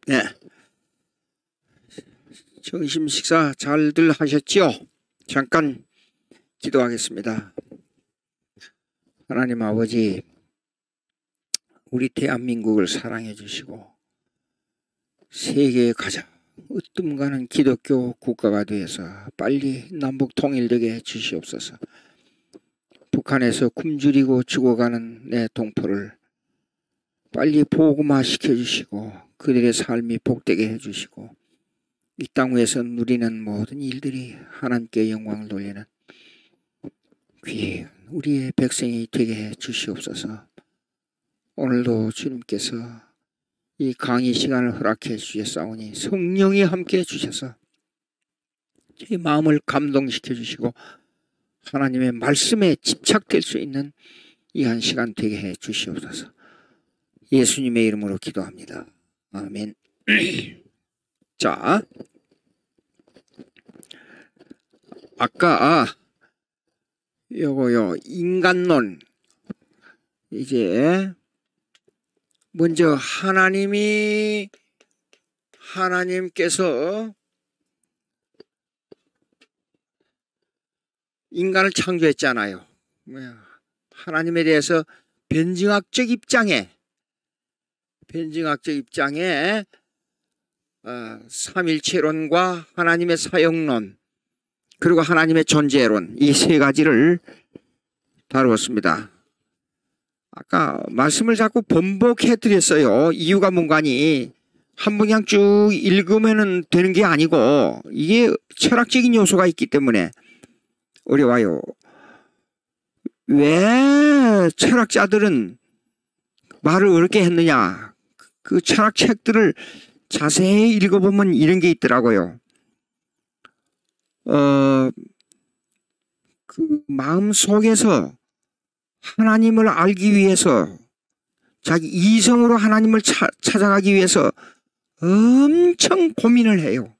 네. 점심 식사 잘들 하셨지요? 잠깐 기도하겠습니다. 하나님 아버지, 우리 대한민국을 사랑해 주시고 세계에 가장 으뜸 가는 기독교 국가가 되어서 빨리 남북 통일되게 해 주시옵소서. 북한에서 굶주리고 죽어가는 내 동포를 빨리 복음화 시켜주시고 그들의 삶이 복되게 해주시고 이 땅 위에서 누리는 모든 일들이 하나님께 영광을 돌리는 귀한 우리의 백성이 되게 해 주시옵소서. 오늘도 주님께서 이 강의 시간을 허락해 주셨사오니 성령이 함께 해주셔서 제 마음을 감동시켜 주시고 하나님의 말씀에 집착될 수 있는 이 한 시간 되게 해 주시옵소서. 예수님의 이름으로 기도합니다. 아멘. 자, 아까 요거요 인간론, 이제 먼저 하나님께서 인간을 창조했잖아요. 하나님에 대해서 변증학적 입장에 삼일체론과 하나님의 사역론 그리고 하나님의 존재론, 이 세 가지를 다루었습니다. 아까 말씀을 자꾸 번복해 드렸어요. 이유가 뭔가니 한 번 그냥 쭉 읽으면 되는 게 아니고 이게 철학적인 요소가 있기 때문에 어려워요. 왜 철학자들은 말을 어렵게 했느냐? 그 철학책들을 자세히 읽어보면 이런 게 있더라고요. 그 마음 속에서 하나님을 알기 위해서 자기 이성으로 하나님을 찾아가기 위해서 엄청 고민을 해요.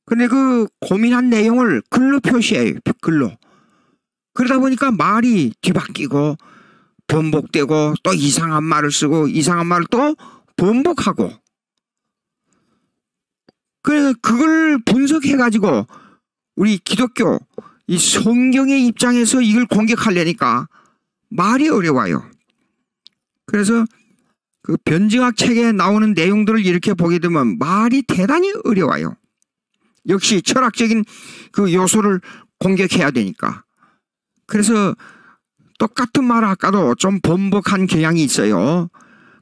근데 그 고민한 내용을 글로 표시해요. 글로. 그러다 보니까 말이 뒤바뀌고 번복되고 또 이상한 말을 쓰고 이상한 말을 또 번복하고, 그래서 그걸 분석해가지고 우리 기독교 이 성경의 입장에서 이걸 공격하려니까 말이 어려워요. 그래서 그 변증학 책에 나오는 내용들을 이렇게 보게 되면 말이 대단히 어려워요. 역시 철학적인 그 요소를 공격해야 되니까. 그래서 똑같은 말 아까도 좀 번복한 경향이 있어요.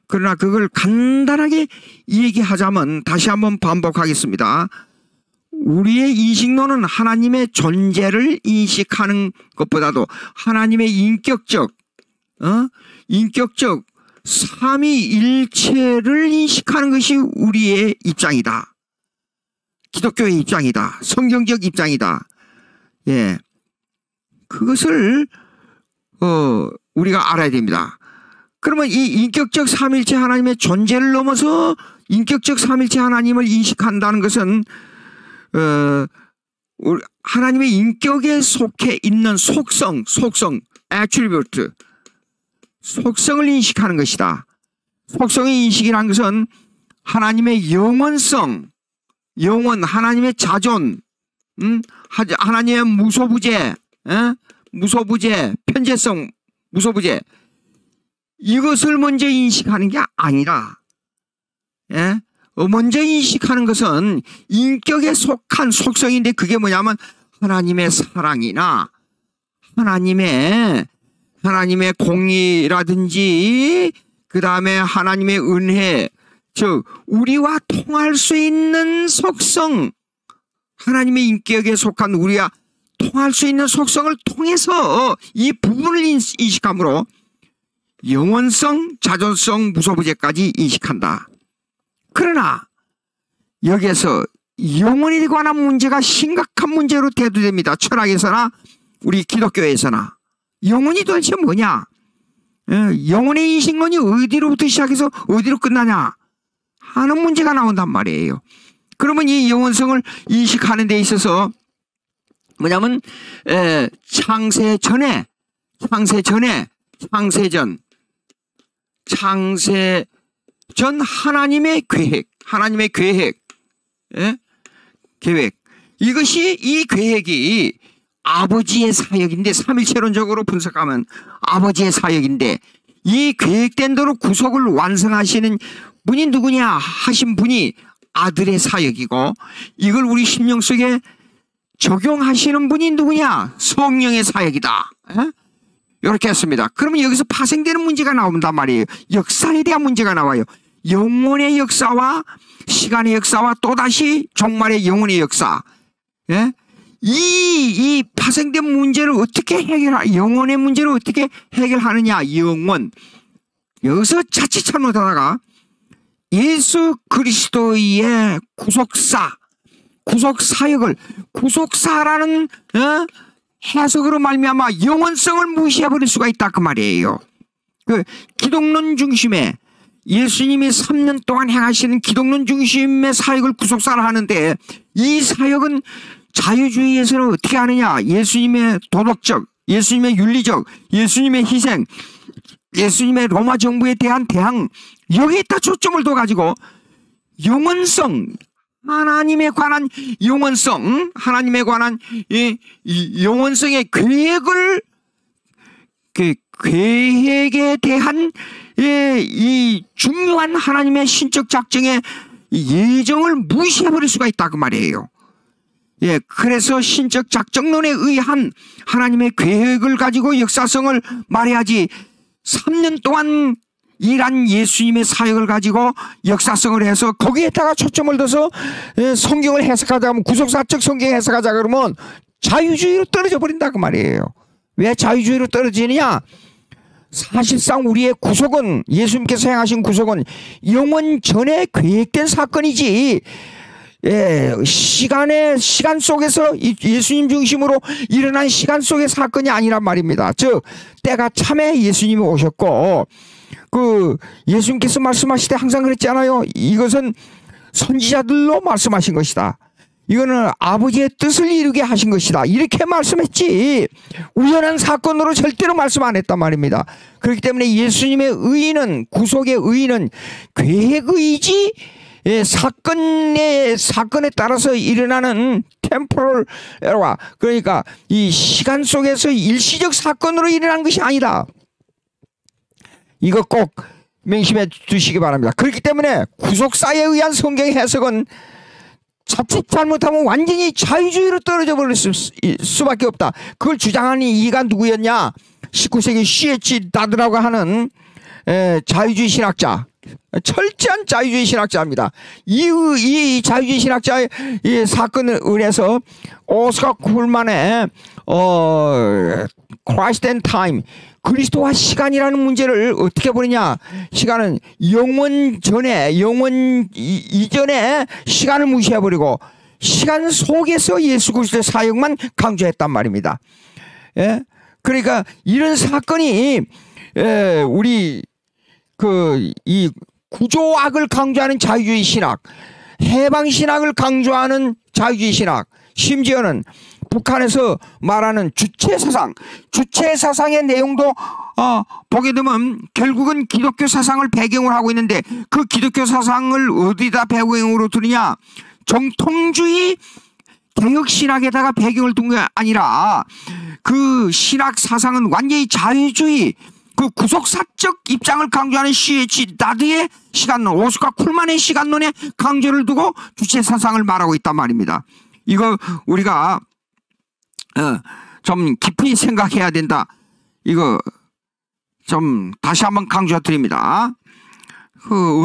그러나 그걸 간단하게 얘기하자면 다시 한번 반복하겠습니다. 우리의 인식론은 하나님의 존재를 인식하는 것보다도 하나님의 인격적 삼위일체를 인식하는 것이 우리의 입장이다. 기독교의 입장이다. 성경적 입장이다. 예, 그것을 우리가 알아야 됩니다. 그러면 이 인격적 삼일체 하나님의 존재를 넘어서 인격적 삼일체 하나님을 인식한다는 것은 하나님의 인격에 속해 있는 속성, attribute, 속성을 인식하는 것이다. 속성의 인식이라는 것은 하나님의 영원성, 하나님의 자존, 하나님의 무소부재, 편재성, 무소부재, 이것을 먼저 인식하는 게 아니라, 먼저 인식하는 것은 인격에 속한 속성인데 그게 뭐냐면 하나님의 사랑이나 하나님의 공의라든지 그 다음에 하나님의 은혜, 즉 우리와 통할 수 있는 속성, 하나님의 인격에 속한 우리와 통할 수 있는 속성을 통해서 이 부분을 인식함으로 영원성, 자존성, 무소부재까지 인식한다. 그러나 여기에서 영혼에 관한 문제가 심각한 문제로 대두됩니다. 철학에서나 우리 기독교에서나. 영혼이 도대체 뭐냐? 영혼의 인식론이 어디로부터 시작해서 어디로 끝나냐 하는 문제가 나온단 말이에요. 그러면 이 영원성을 인식하는 데 있어서 뭐냐면 창세전, 창세 전 하나님의 계획, 하나님의 계획, 예? 계획. 이것이, 이 계획이 아버지의 사역인데, 삼일체론적으로 분석하면 아버지의 사역인데, 이 계획된 대로 구속을 완성하시는 분이 누구냐 하신 분이 아들의 사역이고, 이걸 우리 심령 속에 적용하시는 분이 누구냐? 성령의 사역이다. 에? 이렇게 했습니다. 그러면 여기서 파생되는 문제가 나온단 말이에요. 역사에 대한 문제가 나와요. 영혼의 역사와 시간의 역사와 또다시 종말의 영혼의 역사. 예? 이 파생된 문제를 어떻게 영혼의 문제를 어떻게 해결하느냐? 영혼. 여기서 자칫 잘못하다가 예수 그리스도의 구속사역을, 구속사라는 해석으로 말미암아 영원성을 무시해버릴 수가 있다 그 말이에요. 그 기독론 중심의 예수님이 3년 동안 행하시는 기독론 중심의 사역을 구속사를 하는데, 이 사역은 자유주의에서는 어떻게 하느냐? 예수님의 도덕적, 예수님의 윤리적, 예수님의 희생, 예수님의 로마 정부에 대한 대항, 여기에다 초점을 둬가지고 영원성, 하나님에 관한 영원성, 하나님에 관한 이 영원성의 계획을, 계획에 대한 이 중요한 하나님의 신적 작정의 예정을 무시해버릴 수가 있다 그 말이에요. 예, 그래서 신적 작정론에 의한 하나님의 계획을 가지고 역사성을 말해야지, 3년 동안 일한 예수님의 사역을 가지고 역사성을 해서 거기에다가 초점을 둬서 성경을 해석하자 하면, 구속사적 성경 해석하자 그러면 자유주의로 떨어져 버린다 그 말이에요. 왜 자유주의로 떨어지느냐? 사실상 우리의 구속은, 예수님께서 행하신 구속은 영원 전에 계획된 사건이지, 시간 속에서 예수님 중심으로 일어난 시간 속의 사건이 아니란 말입니다. 즉 때가 참에 예수님이 오셨고, 예수님께서 말씀하실 때 항상 그랬잖아요. 이것은 선지자들로 말씀하신 것이다. 이거는 아버지의 뜻을 이루게 하신 것이다. 이렇게 말씀했지, 우연한 사건으로 절대로 말씀 안 했단 말입니다. 그렇기 때문에 예수님의 의의는, 구속의 의의는 계획의이지, 사건에 따라서 일어나는 템포럴 에러와, 그러니까 이 시간 속에서 일시적 사건으로 일어난 것이 아니다. 이거 꼭 명심해 두시기 바랍니다. 그렇기 때문에 구속사에 의한 성경 해석은 자칫 잘못하면 완전히 자유주의로 떨어져 버릴 수밖에 없다. 그걸 주장하는 이가 누구였냐? 19세기 C.H. 다드라고 하는 자유주의 신학자, 철저한 자유주의 신학자입니다. 이 자유주의 신학자의 이 사건을 의뢰해서 오스카 쿨만의 Christ and Time, 그리스도와 시간이라는 문제를 어떻게 보느냐? 시간은 영원 전에, 영원 이전에 시간을 무시해버리고 시간 속에서 예수 그리스도의 사역만 강조했단 말입니다. 예? 그러니까 이런 사건이 우리 이 구조학을 강조하는 자유주의 신학, 해방신학을 강조하는 자유주의 신학, 심지어는 북한에서 말하는 주체사상의 내용도 보게 되면 결국은 기독교 사상을 배경으로 하고 있는데, 그 기독교 사상을 어디다 배경으로 두느냐? 정통주의 개혁신학에다가 배경을 둔 게 아니라, 그 신학 사상은 완전히 자유주의, 그 구속사적 입장을 강조하는 C.H. 다드의 시간론, 오스카 쿨만의 시간론에 강조를 두고 주체사상을 말하고 있단 말입니다. 이거 우리가 좀 깊이 생각해야 된다. 이거 좀 다시 한번 강조 드립니다.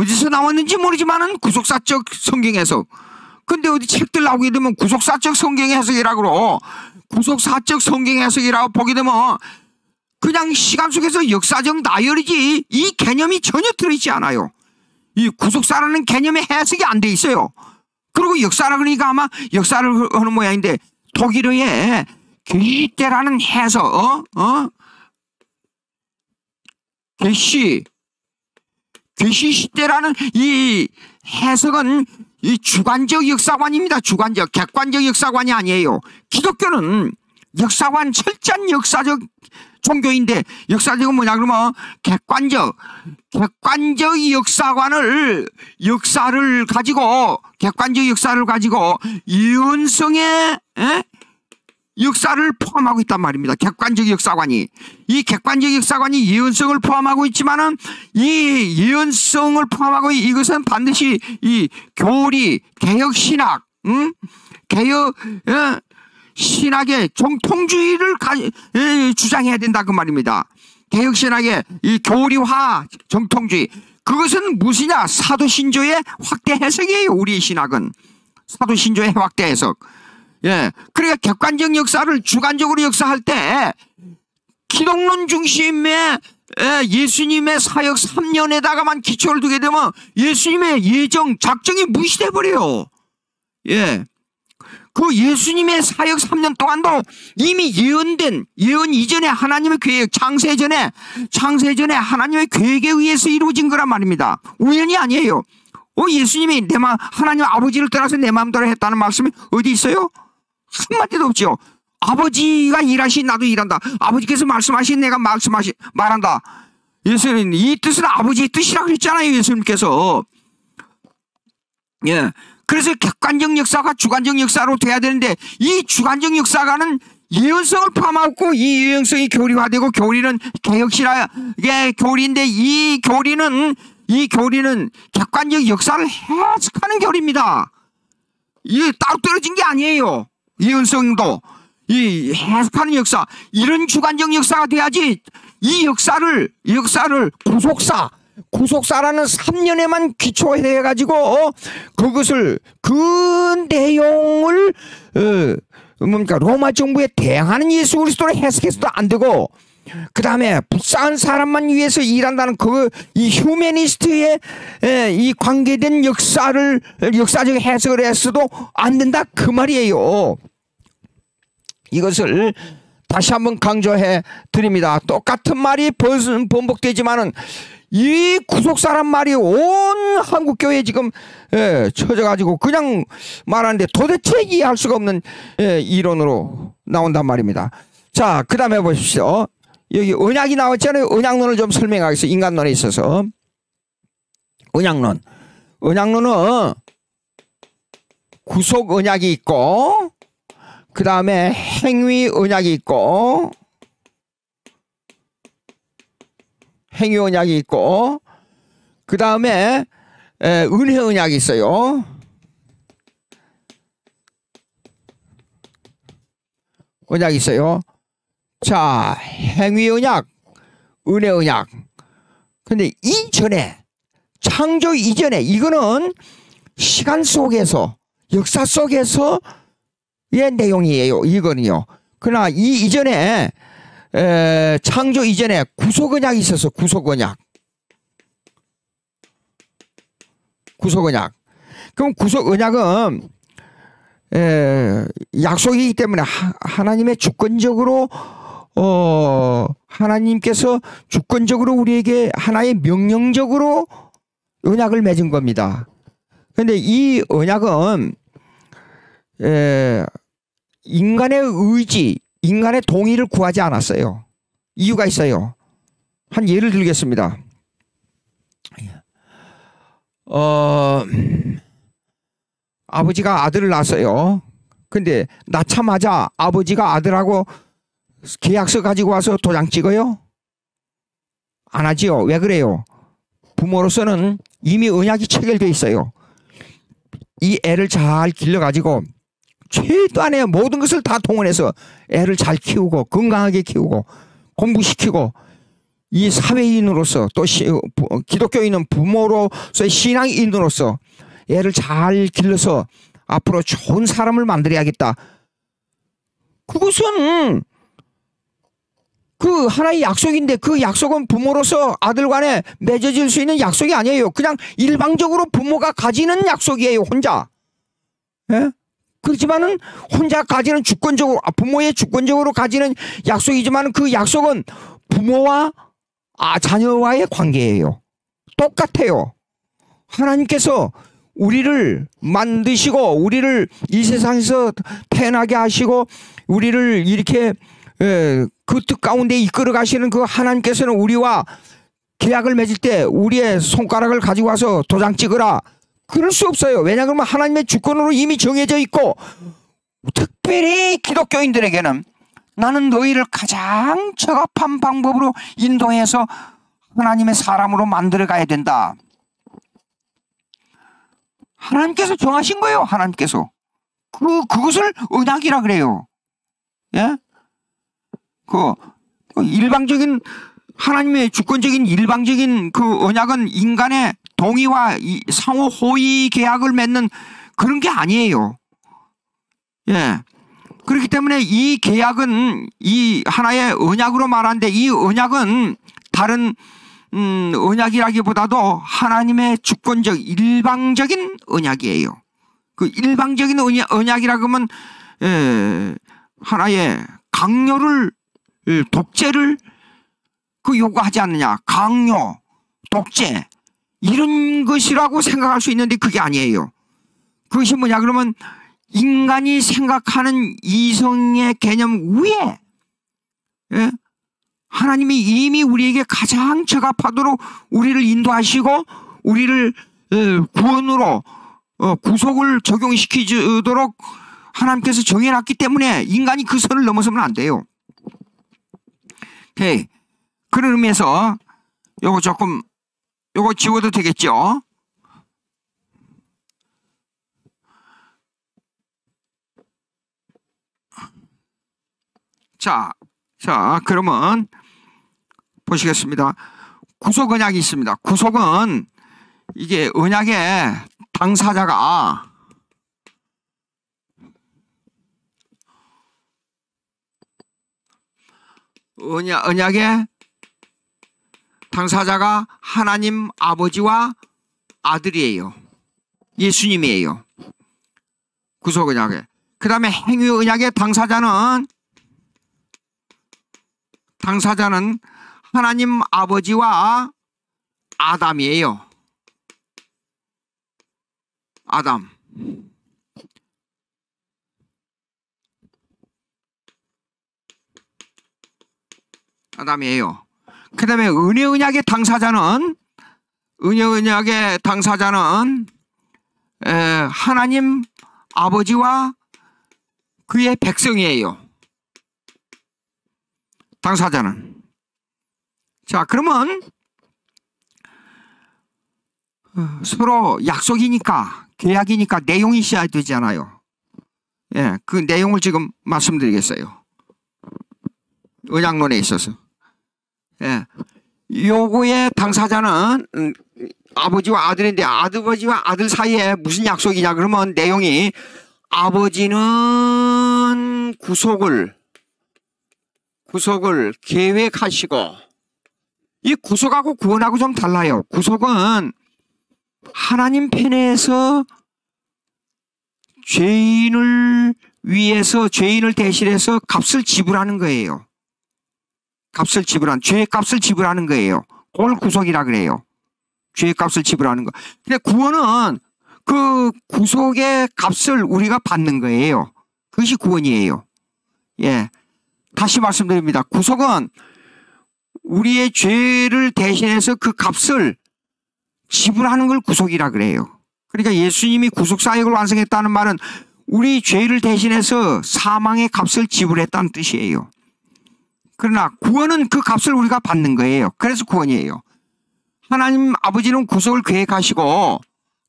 어디서 나왔는지 모르지만은 구속사적 성경 해석. 근데 어디 책들 나오게 되면 구속사적 성경 해석이라고 그러고, 구속사적 성경 해석이라고 보게 되면 그냥 시간 속에서 역사적 나열이지 이 개념이 전혀 들어있지 않아요. 이 구속사라는 개념의 해석이 안 돼 있어요. 그리고 역사라 그러니까 아마 역사를 하는 모양인데, 독일어에 계시때라는 해석, 계시시때라는 이 해석은 이 주관적 역사관입니다. 주관적, 객관적 역사관이 아니에요. 기독교는 역사관, 철저한 역사적 종교인데, 역사적은 뭐냐 그러면 객관적 역사를 가지고, 객관적 역사를 가지고 예언성의 역사를 포함하고 있단 말입니다. 객관적 역사관이. 이 객관적 역사관이 예언성을 포함하고 있지만은, 이 예언성을 포함하고 이것은 반드시 이 교리, 개혁신학, 개혁, 신학의 정통주의를 주장해야 된다 그 말입니다. 개혁신학의 이 교리화 정통주의, 그것은 무엇이냐? 사도신조의 확대 해석이에요. 우리의 신학은 사도신조의 확대 해석. 예, 그러니까 객관적 역사를 주관적으로 역사할 때 기독론 중심의 예수님의 사역 3년에다가만 기초를 두게 되면 예수님의 예정, 작정이 무시돼 버려요. 예. 그 예수님의 사역 3년 동안도 이미 예언 이전에 하나님의 계획, 창세 전에 하나님의 계획에 의해서 이루어진 거란 말입니다. 우연이 아니에요. 예수님이 하나님 아버지를 따라서 내 마음대로 했다는 말씀이 어디 있어요? 한마디도 없죠. 아버지가 일하신 나도 일한다. 아버지께서 말씀하신 내가 말한다. 예수님, 이 뜻은 아버지의 뜻이라고 그랬잖아요. 예수님께서. 예. 그래서 객관적 역사가 주관적 역사로 돼야 되는데, 이 주관적 역사가는 예언성을 포함하고, 이 예언성이 교리화되고, 교리는 개혁신학의 교리인데, 이 교리는 객관적 역사를 해석하는 교리입니다. 이게 따로 떨어진 게 아니에요. 예언성도 이 해석하는 역사, 이런 주관적 역사가 돼야지 이 역사를 구속사라는 3년에만 기초해 가지고 그 내용을 로마 정부에 대항하는 예수 그리스도를 해석해서도 안 되고, 그 다음에 불쌍한 사람만 위해서 일한다는 이 휴머니스트의 이 관계된 역사적 해석을 해서도 안 된다 그 말이에요. 이것을 다시 한번 강조해 드립니다. 똑같은 말이 반복되지만은 이 구속사란 말이 온 한국교회에 지금 쳐져가지고 그냥 말하는데 도대체 이해할 수가 없는 이론으로 나온단 말입니다. 자, 그 다음에 보십시오. 여기 언약이 나왔잖아요. 언약론을 좀 설명하겠습니다. 인간론에 있어서. 언약론은 구속 언약이 있고, 그 다음에 행위 언약이 있고, 그 다음에 은혜 언약이 있어요. 언약이 있어요. 자, 행위 언약, 은혜 언약. 근데 이전에, 창조 이전에, 이거는 시간 속에서, 역사 속에서의 내용이에요. 이거는요. 그러나 이 이전에, 창조 이전에 구속 언약이 있어서 구속 언약. 그럼 구속 언약은 약속이기 때문에 하나님의 주권적으로 하나님께서 주권적으로 우리에게 하나의 명령적으로 언약을 맺은 겁니다. 그런데 이 언약은 인간의 의지, 인간의 동의를 구하지 않았어요. 이유가 있어요. 한 예를 들겠습니다. 아버지가 아들을 낳았어요. 근데 낳자마자 아버지가 아들하고 계약서 가지고 와서 도장 찍어요? 안 하지요. 왜 그래요? 부모로서는 이미 언약이 체결되어 있어요. 이 애를 잘 길러가지고 최소한의 모든 것을 다 동원해서 애를 잘 키우고 건강하게 키우고 공부시키고, 이 사회인으로서 또 기독교인은 부모로서의 신앙인으로서 애를 잘 길러서 앞으로 좋은 사람을 만들어야겠다. 그것은 그 하나의 약속인데, 그 약속은 부모로서 아들 간에 맺어질 수 있는 약속이 아니에요. 그냥 일방적으로 부모가 가지는 약속이에요. 혼자. 예? 그렇지만은 혼자 가지는 부모의 주권적으로 가지는 약속이지만, 그 약속은 부모와 자녀와의 관계예요. 똑같아요. 하나님께서 우리를 만드시고 우리를 이 세상에서 태어나게 하시고 우리를 이렇게 그 뜻 가운데 이끌어 가시는 그 하나님께서는 우리와 계약을 맺을 때 우리의 손가락을 가지고 와서 도장 찍으라, 그럴 수 없어요. 왜냐하면 하나님의 주권으로 이미 정해져 있고, 특별히 기독교인들에게는 나는 너희를 가장 적합한 방법으로 인도해서 하나님의 사람으로 만들어 가야 된다. 하나님께서 정하신 거예요. 하나님께서. 그것을 언약이라 그래요. 예? 그 일방적인 하나님의 주권적인 일방적인 그 언약은 인간의 동의와 상호 호의 계약을 맺는 그런 게 아니에요. 예. 그렇기 때문에 이 계약은 이 하나의 언약으로 말하는데, 이 언약은 다른 언약이라기보다도 하나님의 주권적 일방적인 언약이에요. 그 일방적인 언약이라고 하면 하나의 강요를, 독재를 요구하지 않느냐. 강요, 독재, 이런 것이라고 생각할 수 있는데 그게 아니에요. 그것이 뭐냐 그러면 인간이 생각하는 이성의 개념 위에, 예? 하나님이 이미 우리에게 가장 적합하도록 우리를 인도하시고 우리를 구원으로 구속을 적용시키도록 하나님께서 정해놨기 때문에 인간이 그 선을 넘어서면 안 돼요. 오케이. 그런 의미에서 요거 지워도 되겠죠? 자, 그러면 보시겠습니다. 구속 언약이 있습니다. 구속은 이게 언약의 당사자가 언약의 당사자가 하나님 아버지와 아들이에요. 예수님이에요. 구속 언약의. 그 다음에 행위 언약의 당사자는 하나님 아버지와 아담이에요. 아담이에요. 그 다음에 은혜 언약의 당사자는 하나님 아버지와 그의 백성이에요. 당사자는. 자, 그러면 서로 약속이니까, 계약이니까 내용이 있어야 되잖아요. 예, 그 내용을 지금 말씀드리겠어요. 언약론에 있어서. 예, 요거의 당사자는 아버지와 아들인데, 아버지와 아들 사이에 무슨 약속이냐 그러면 내용이, 아버지는 구속을 계획하시고, 이 구속하고 구원하고 좀 달라요. 구속은 하나님 편에서 죄인을 대신해서 값을 지불하는 거예요. 죄의 값을 지불하는 거예요. 그걸 구속이라 그래요. 죄의 값을 지불하는 거. 근데 구원은 그 구속의 값을 우리가 받는 거예요. 그것이 구원이에요. 예. 다시 말씀드립니다. 구속은 우리의 죄를 대신해서 그 값을 지불하는 걸 구속이라 그래요. 그러니까 예수님이 구속 사역을 완성했다는 말은 우리 죄를 대신해서 사망의 값을 지불했다는 뜻이에요. 그러나 구원은 그 값을 우리가 받는 거예요. 그래서 구원이에요. 하나님 아버지는 구속을 계획하시고,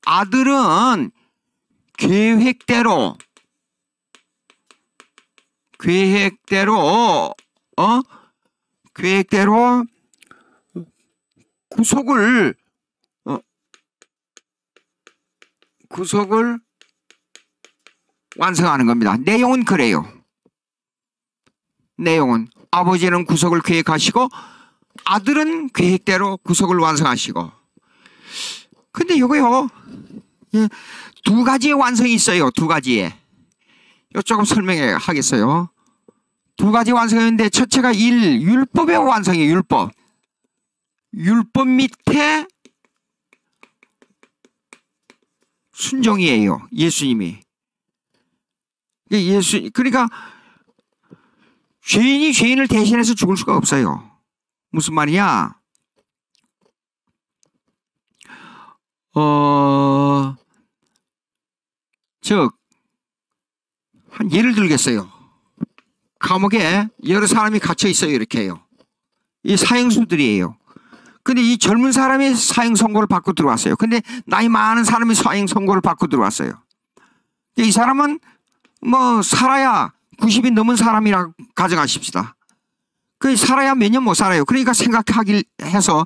아들은 계획대로 구속을 완성하는 겁니다. 내용은 그래요. 내용은 아버지는 구속을 계획하시고 아들은 계획대로 구속을 완성하시고. 근데 이거요, 두 가지의 완성이 있어요. 두 가지에. 이거 조금 설명해 하겠어요. 두 가지 완성이 있는데, 첫째가 율법의 완성이에요. 율법 밑에 순종이에요. 예수님이. 그러니까 죄인이 죄인을 대신해서 죽을 수가 없어요. 무슨 말이냐? 한 예를 들겠어요. 감옥에 여러 사람이 갇혀 있어요. 이렇게 해요. 이 사형수들이에요. 근데 이 젊은 사람이 사형 선고를 받고 들어왔어요. 근데 나이 많은 사람이 사형 선고를 받고 들어왔어요. 이 사람은 뭐 살아야 90이 넘은 사람이라 가정하십시다. 그 살아야 몇 년 못 살아요. 그러니까 생각하길 해서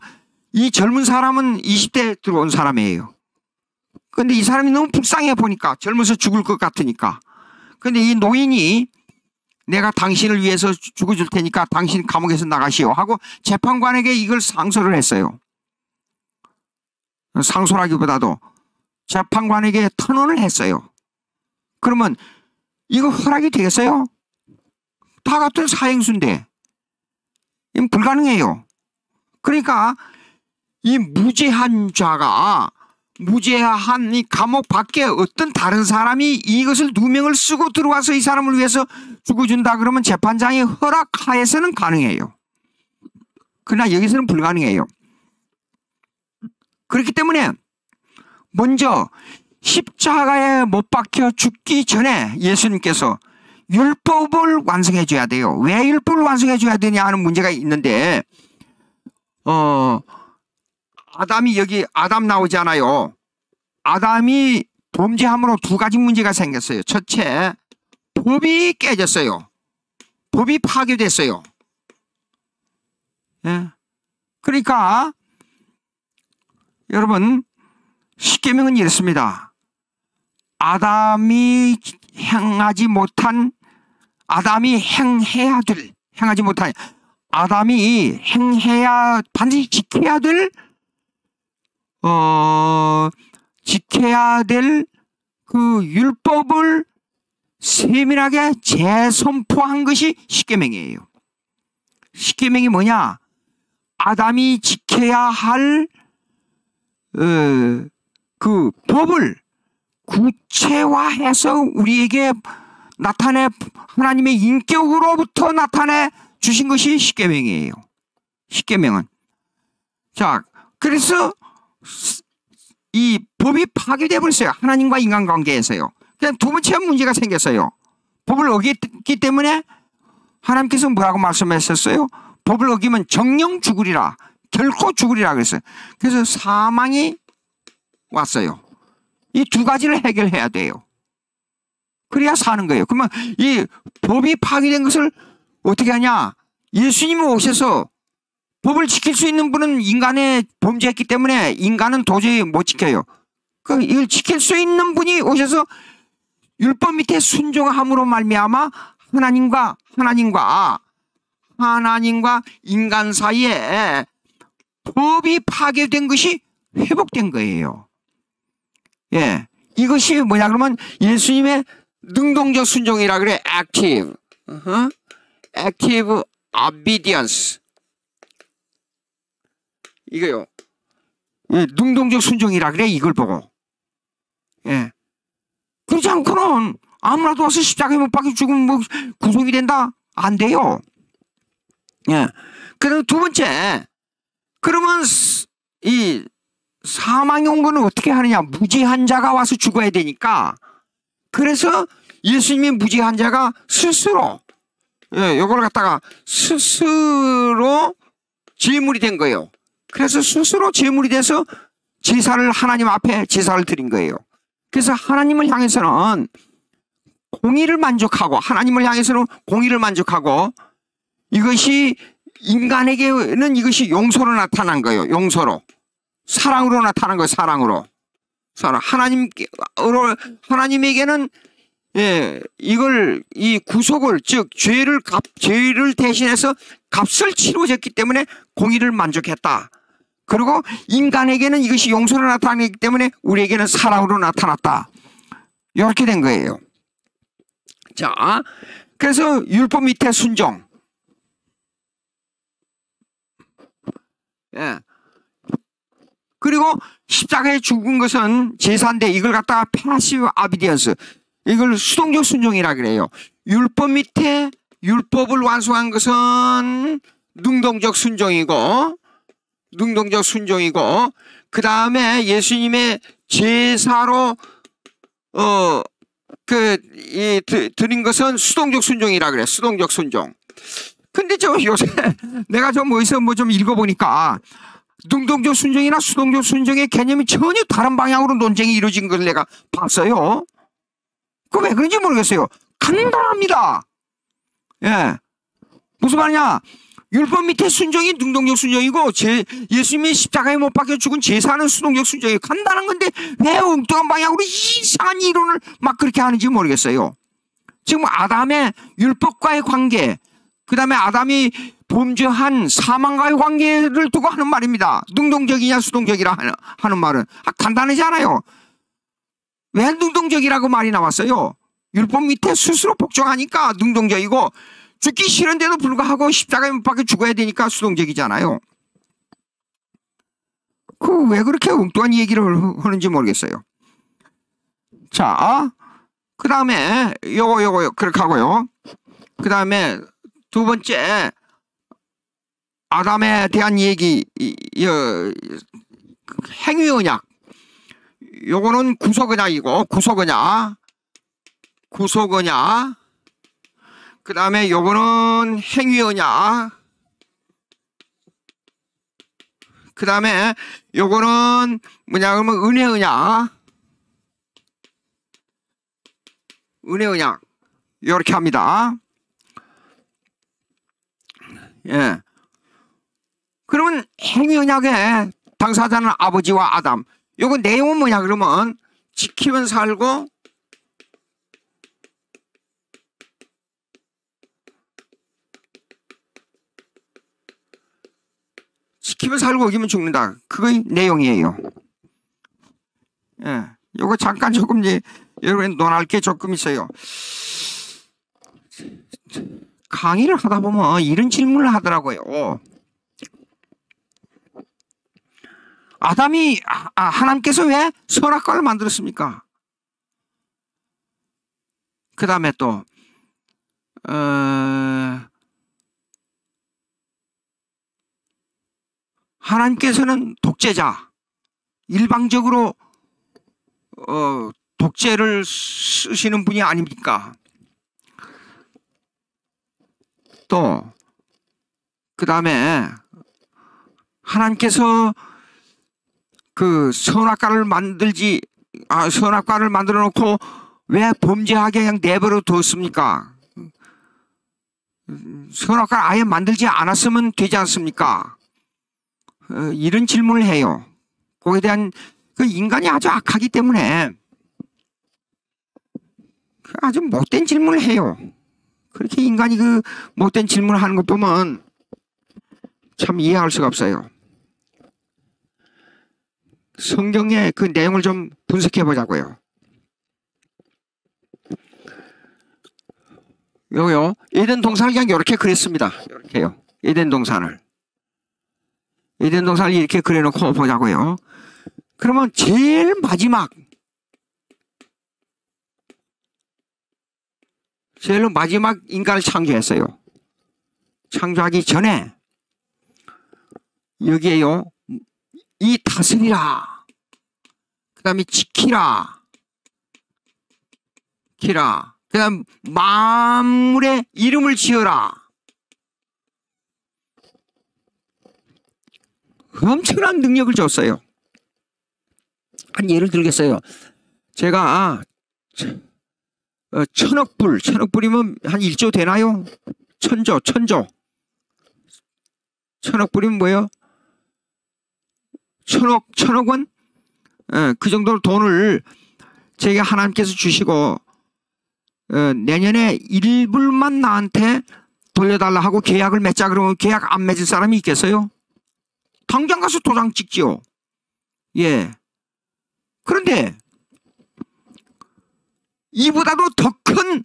이 젊은 사람은 20대 들어온 사람이에요. 근데 이 사람이 너무 불쌍해 보니까 젊어서 죽을 것 같으니까. 근데 이 노인이 내가 당신을 위해서 죽어줄 테니까 당신 감옥에서 나가시오 하고 재판관에게 이걸 상소를 했어요. 상소라기보다도 재판관에게 탄원을 했어요. 그러면 이거 허락이 되겠어요? 다 같은 사형수인데 이건 불가능해요. 그러니까 이 무죄한 자가 무죄한 이 감옥 밖에 어떤 다른 사람이 이것을 누명을 쓰고 들어와서 이 사람을 위해서 죽어준다 그러면 재판장의 허락하에서는 가능해요. 그러나 여기서는 불가능해요. 그렇기 때문에 먼저 십자가에 못 박혀 죽기 전에 예수님께서 율법을 완성해 줘야 돼요. 왜 율법을 완성해 줘야 되냐 하는 문제가 있는데 아담이 여기 아담 나오잖아요. 아담이 범죄함으로 두 가지 문제가 생겼어요. 첫째, 법이 깨졌어요. 법이 파괴됐어요. 예. 그러니까 여러분 십계명은 이렇습니다. 아담이 행하지 못한 아담이 행해야 반드시 지켜야 될 그 율법을 세밀하게 재선포한 것이 십계명이에요. 십계명이 뭐냐? 아담이 지켜야 할 그 법을 구체화해서 우리에게 나타내 하나님의 인격으로부터 나타내 주신 것이 십계명이에요. 십계명은. 자, 그래서 이 법이 파괴되어 버렸어요. 하나님과 인간관계에서요. 그냥 두 번째 문제가 생겼어요. 법을 어겼기 때문에 하나님께서 뭐라고 말씀하셨어요? 법을 어기면 정령 죽으리라. 결코 죽으리라 그랬어요. 그래서 사망이 왔어요. 이 두 가지를 해결해야 돼요. 그래야 사는 거예요. 그러면 이 법이 파괴된 것을 어떻게 하냐? 예수님이 오셔서 법을 지킬 수 있는 분은 인간의 범죄했기 때문에 인간은 도저히 못 지켜요. 그 이걸 지킬 수 있는 분이 오셔서 율법 밑에 순종함으로 말미암아 하나님과 인간 사이에 법이 파괴된 것이 회복된 거예요. 예, 이것이 뭐냐 그러면 예수님의 능동적 순종이라 그래. active obedience. 이거요. 예, 능동적 순종이라 그래. 이걸 보고. 예. 그렇지 않고는 아무나도 와서 십자가에 못 박혀 죽으면 뭐 구속이 된다? 안 돼요. 예. 그리고 두 번째, 그러면 이 사망이 온 거는 어떻게 하느냐? 무죄한 자가 와서 죽어야 되니까. 그래서 예수님이 무죄한 자가 스스로, 예, 요걸 갖다가 스스로 제물이 된 거예요. 그래서 스스로 제물이 돼서 제사를 하나님 앞에 제사를 드린 거예요. 그래서 하나님을 향해서는 공의를 만족하고 하나님을 향해서는 공의를 만족하고 이것이 인간에게는 이것이 용서로 나타난 거예요. 용서로. 사랑으로 나타난 거예요. 사랑으로. 하나님에게는 예, 이 구속을 즉 죄를 대신해서 값을 치러졌기 때문에 공의를 만족했다. 그리고 인간에게는 이것이 용서로 나타나기 때문에 우리에게는 사랑으로 나타났다. 이렇게 된 거예요. 자, 그래서 율법 밑에 순종. 예. 그리고 십자가에 죽은 것은 제사인데 이걸 갖다가 패시브 아비디언스. 이걸 수동적 순종이라 그래요. 율법 밑에 율법을 완성한 것은 능동적 순종이고 그 다음에 예수님의 제사로 드린 것은 수동적 순종이라 그래. 수동적 순종. 근데 저 요새 내가 좀 어디서 뭐 좀 읽어보니까 능동적 순종이나 수동적 순종의 개념이 전혀 다른 방향으로 논쟁이 이루어진 걸 내가 봤어요. 그 왜 그런지 모르겠어요. 간단합니다. 예. 무슨 말이냐? 율법 밑에 순종이 능동적 순종이고 예수님이 십자가에 못 박혀 죽은 제사는 수동적 순종이에요. 간단한 건데 왜 엉뚱한 방향으로 이상한 이론을 막 그렇게 하는지 모르겠어요. 지금 아담의 율법과의 관계, 그 다음에 아담이 범죄한 사망과의 관계를 두고 하는 말입니다. 능동적이냐 수동적이라 하는 말은 간단하지 않아요. 왜 능동적이라고 말이 나왔어요? 율법 밑에 스스로 복종하니까 능동적이고 죽기 싫은데도 불구하고 십자가에 못 박혀 죽어야 되니까 수동적이잖아요. 그 왜 그렇게 엉뚱한 얘기를 하는지 모르겠어요. 자, 그 다음에 요거 그렇게 하고요. 그 다음에 두 번째 아담에 대한 얘기, 행위 언약. 요거는 구속 언약. 그 다음에 요거는 행위 언약. 그 다음에 요거는 뭐냐 그러면 은혜 언약. 요렇게 합니다. 예. 그러면 행위 언약의 당사자는 아버지와 아담. 요거 내용은 뭐냐 그러면 지키면 살고 어기면 죽는다. 그거의 내용이에요. 예. 요거 잠깐 조금 여러분 논할 게 조금 있어요. 강의를 하다 보면 이런 질문을 하더라고요. 아담이 하나님께서 왜 선악과를 만들었습니까? 그 다음에 또 하나님께서는 독재자, 일방적으로 독재를 쓰시는 분이 아닙니까? 또 그 다음에 하나님께서 그 선악과를 만들어 놓고 왜 범죄하게 그냥 내버려 뒀습니까? 선악과를 아예 만들지 않았으면 되지 않습니까? 이런 질문을 해요. 거기에 대한 그 인간이 아주 악하기 때문에 아주 못된 질문을 해요. 그렇게 인간이 그 못된 질문을 하는 것 보면 참 이해할 수가 없어요. 성경의 그 내용을 좀 분석해 보자고요. 요요 에덴 동산을 그냥 이렇게 그렸습니다. 이렇게요. 에덴 동산을 이렇게 그려놓고 보자고요. 그러면 제일 마지막 인간을 창조했어요. 창조하기 전에 여기에요. 이 다스리라. 그 다음에 지키라. 그 다음 만물에 이름을 지어라. 엄청난 능력을 줬어요. 한 예를 들겠어요. 제가 천억 불이면 한 1조 되나요? 천조. 천억 불이면 뭐예요? 천억 원? 그 정도 돈을 제가 하나님께서 주시고 내년에 1불만 나한테 돌려달라 하고 계약을 맺자 그러면 계약 안 맺을 사람이 있겠어요? 당장 가서 도장 찍지요. 예. 그런데 이보다도 더 큰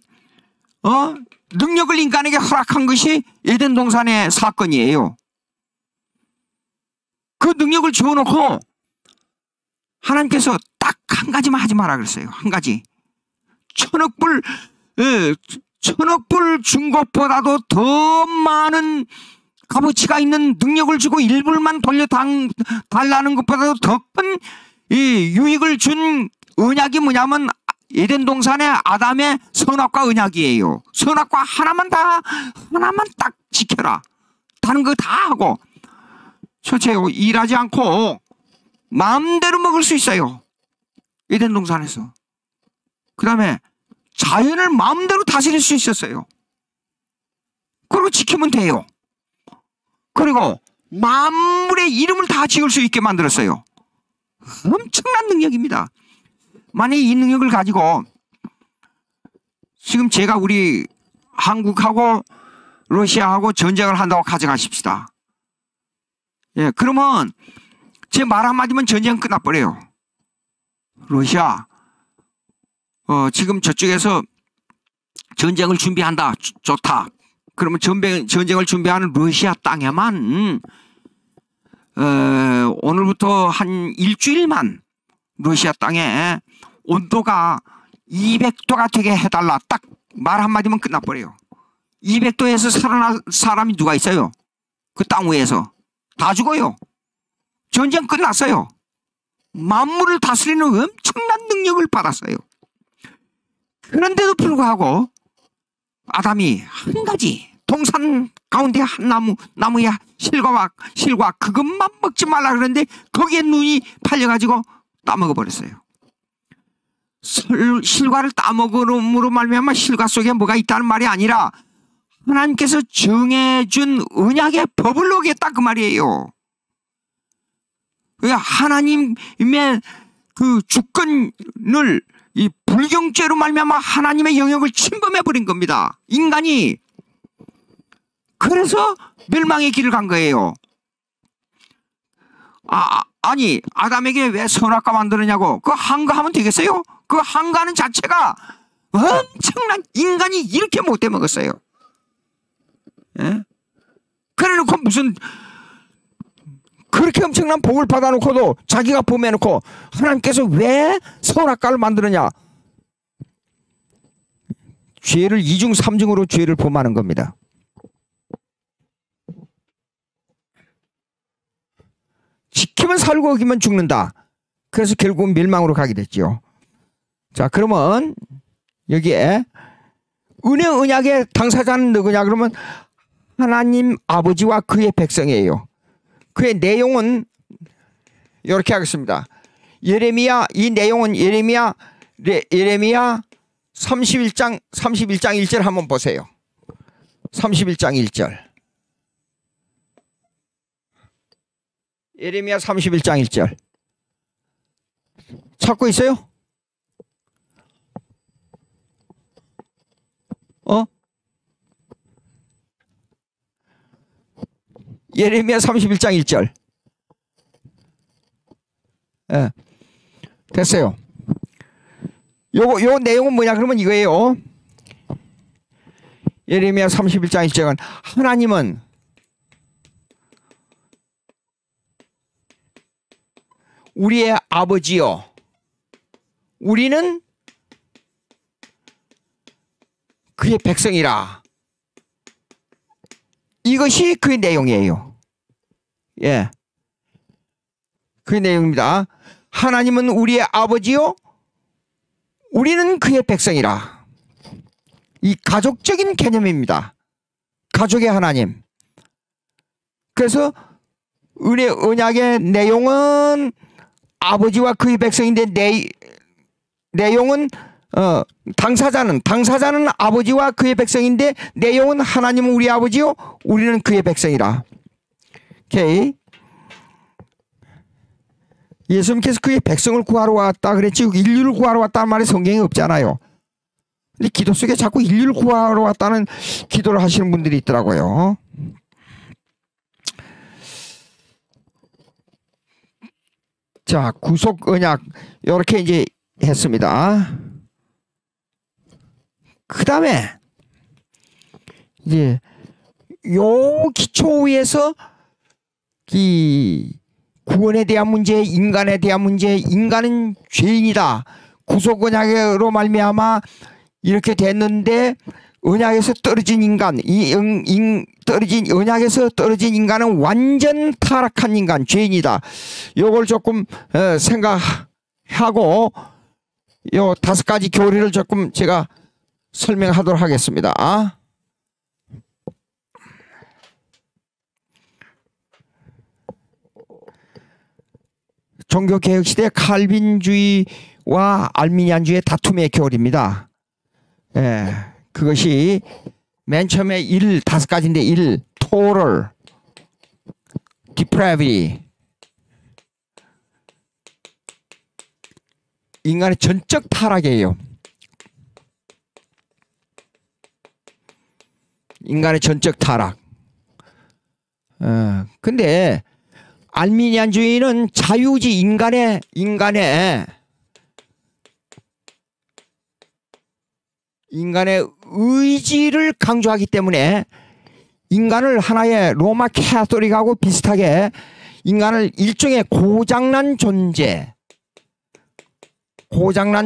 능력을 인간에게 허락한 것이 에덴 동산의 사건이에요. 그 능력을 지어놓고 하나님께서 딱 한 가지만 하지 마라 그랬어요. 한 가지. 천억 불 준 것보다도 더 많은 값어치가 있는 능력을 주고 일불만 달라는 것보다도 더 큰 이 유익을 준 언약이 뭐냐면 에덴 동산의 아담의 선악과 언약이에요. 선악과 하나만 딱 지켜라. 다른 거 다 하고 첫째요, 일하지 않고 마음대로 먹을 수 있어요. 에덴 동산에서. 그 다음에 자연을 마음대로 다스릴 수 있었어요. 그리고 지키면 돼요. 그리고 만물의 이름을 다 지을 수 있게 만들었어요. 엄청난 능력입니다. 만약 이 능력을 가지고 지금 제가 우리 한국하고 러시아하고 전쟁을 한다고 가정하십시다. 예, 그러면 제 말 한마디면 전쟁은 끝나버려요. 러시아, 지금 저쪽에서 전쟁을 준비한다. 좋다. 그러면 전쟁을 준비하는 러시아 땅에만 오늘부터 한 일주일만 러시아 땅에 온도가 200도가 되게 해달라. 딱 말 한마디면 끝나버려요. 200도에서 살아날 사람이 누가 있어요? 그 땅 위에서. 다 죽어요. 전쟁 끝났어요. 만물을 다스리는 엄청난 능력을 받았어요. 그런데도 불구하고 아담이 한 가지 동산 가운데 한 나무에 실과 그것만 먹지 말라 그러는데 거기에 눈이 팔려가지고 따먹어 버렸어요. 실과를 따먹음으로 말미암아 실과 속에 뭐가 있다는 말이 아니라 하나님께서 정해준 언약의 법을 어겼다 그 말이에요. 하나님의 그 주권을 이 불경죄로 말미암아 하나님의 영역을 침범해 버린 겁니다. 인간이. 그래서 멸망의 길을 간 거예요. 아니 아담에게 왜 선악과 만드느냐고. 그 한가하면 되겠어요? 그 한가하는 자체가 엄청난, 인간이 이렇게 못돼 먹었어요. 예? 그래놓고 무슨 그렇게 엄청난 복을 받아놓고도 자기가 범해놓고 하나님께서 왜 선악과를 만드느냐. 죄를 2중 3중으로 죄를 범하는 겁니다. 지키면 살고 어기면 죽는다. 그래서 결국은 멸망으로 가게 됐죠. 자, 그러면 여기에 은혜 언약의 당사자는 누구냐 그러면 하나님 아버지와 그의 백성이에요. 그의 내용은 이렇게 하겠습니다. 이 내용은 예레미야 31장 1절 한번 보세요. 31장 1절. 예레미야 31장 1절. 찾고 있어요? 예레미야 31장 1절. 예. 됐어요. 요 내용은 뭐냐 그러면 이거예요. 예레미야 31장 1절은 하나님은 우리의 아버지요 우리는 그의 백성이라. 이것이 그 내용이에요. 예. 그 내용입니다. 하나님은 우리의 아버지요 우리는 그의 백성이라. 이 가족적인 개념입니다. 가족의 하나님. 그래서 은혜 언약의 내용은 아버지와 그의 백성인데 내용은 당사자는 아버지와 그의 백성인데 내용은 하나님은 우리 아버지요 우리는 그의 백성이라. 오케이. 예수님께서 그의 백성을 구하러 왔다 그랬지 인류를 구하러 왔다는 말이 성경에 없잖아요. 근데 기도 속에 자꾸 인류를 구하러 왔다는 기도를 하시는 분들이 있더라고요. 자, 구속 언약 이렇게 이제 했습니다. 그 다음에 이제 요 기초 위에서 이 구원에 대한 문제, 인간에 대한 문제, 인간은 죄인이다. 구속 언약으로 말미암아 이렇게 됐는데 언약에서 떨어진 인간, 언약에서 떨어진 인간은 완전 타락한 인간, 죄인이다. 요걸 조금 생각하고 요 5가지 교리를 조금 제가 설명하도록 하겠습니다. 종교개혁시대 칼빈주의와 알미니안주의의 다툼의 교리입니다. 그것이 맨 처음에 5가지인데 1. total depravity, 인간의 전적 타락이에요. 인간의 전적 타락. 근데 알미니안주의는 자유주의, 인간의 의지를 강조하기 때문에 인간을 하나의 로마 캐토릭하고 비슷하게 인간을 일종의 고장난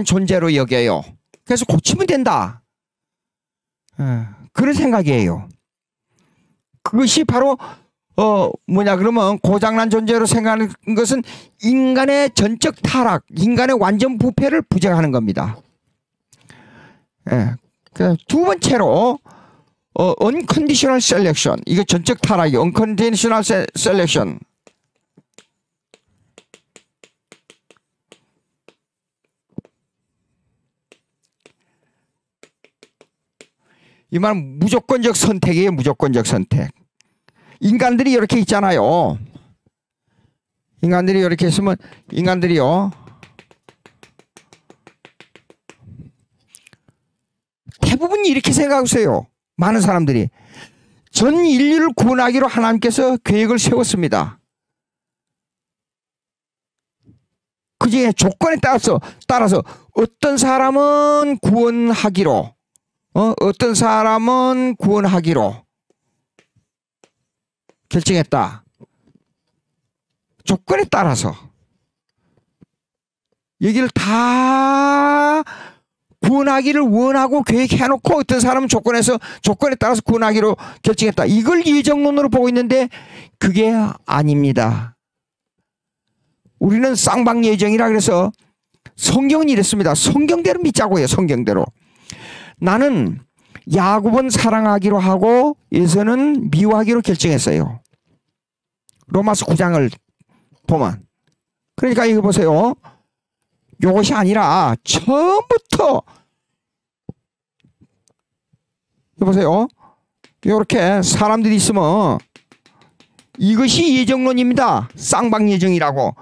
존재로 여겨요. 그래서 고치면 된다. 그런 생각이에요. 그것이 바로 그러면 고장난 존재로 생각하는 것은 인간의 전적 타락, 인간의 완전 부패를 부정하는 겁니다. 두 번째로 unconditional selection, 이거 전적 타락이 unconditional selection. 이 말은 무조건적 선택이에요. 무조건적 선택. 인간들이 이렇게 있잖아요. 인간들이 이렇게 있으면 인간들이요, 대부분 이렇게 생각하세요. 많은 사람들이 전 인류를 구원하기로 하나님께서 계획을 세웠습니다. 그 중에 조건에 따라서 어떤 사람은 구원하기로, 어떤 사람은 구원하기로 결정했다. 조건에 따라서 여기를 다 구원하기를 원하고 계획해놓고 어떤 사람은 조건에 따라서 구원하기로 결정했다. 이걸 예정론으로 보고 있는데 그게 아닙니다. 우리는 쌍방예정이라 그래서 성경은 이랬습니다. 성경대로 믿자고 해요. 성경대로. 나는 야곱은 사랑하기로 하고 에서는 미워하기로 결정했어요. 로마서 9장을 보면. 그러니까 이거 보세요. 이것이 아니라 처음부터 보세요. 이렇게 사람들이 있으면 이것이 예정론입니다. 쌍방예정이라고.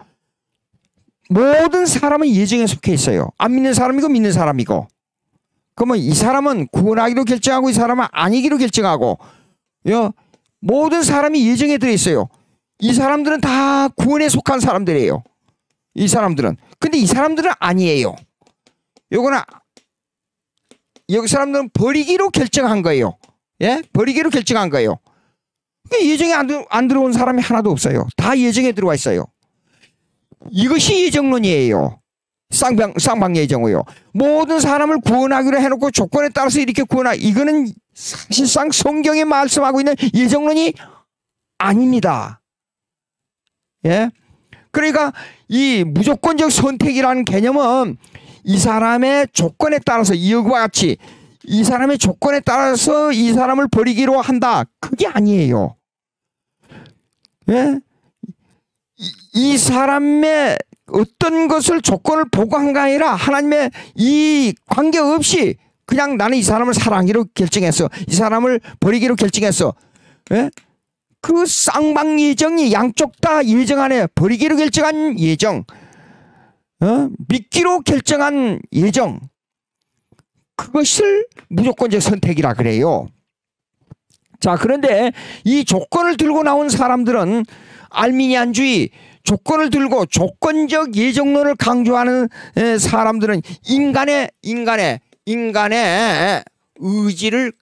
모든 사람은 예정에 속해 있어요. 안 믿는 사람이고 믿는 사람이고. 그러면 이 사람은 구원하기로 결정하고 이 사람은 아니기로 결정하고, 모든 사람이 예정에 들어있어요. 이 사람들은 다 구원에 속한 사람들이에요. 이 사람들은. 근데 이 사람들은 아니에요. 여기 사람들은 버리기로 결정한 거예요. 버리기로 결정한 거예요. 예정에 안 들어온 사람이 하나도 없어요. 다 예정에 들어와 있어요. 이것이 예정론이에요. 쌍방예정이요. 모든 사람을 구원하기로 해놓고 조건에 따라서 이렇게 이거는 사실상 성경에 말씀하고 있는 예정론이 아닙니다. 그러니까 이 무조건적 선택이라는 개념은 이 사람의 조건에 따라서 이와 같이 이 사람의 조건에 따라서 이 사람을 버리기로 한다. 그게 아니에요. 이 사람의 어떤 것을 조건을 보고 한 게 아니라 하나님의 이 관계없이 그냥 나는 이 사람을 사랑하기로 결정했어. 이 사람을 버리기로 결정했어. 그 쌍방 예정이 양쪽 다 예정 안에 버리기로 결정한 예정, 믿기로 결정한 예정, 그것을 무조건적 선택이라 그래요. 자, 그런데 이 조건을 들고 나온 사람들은 알미니안주의, 조건을 들고 조건적 예정론을 강조하는 사람들은 인간의 의지를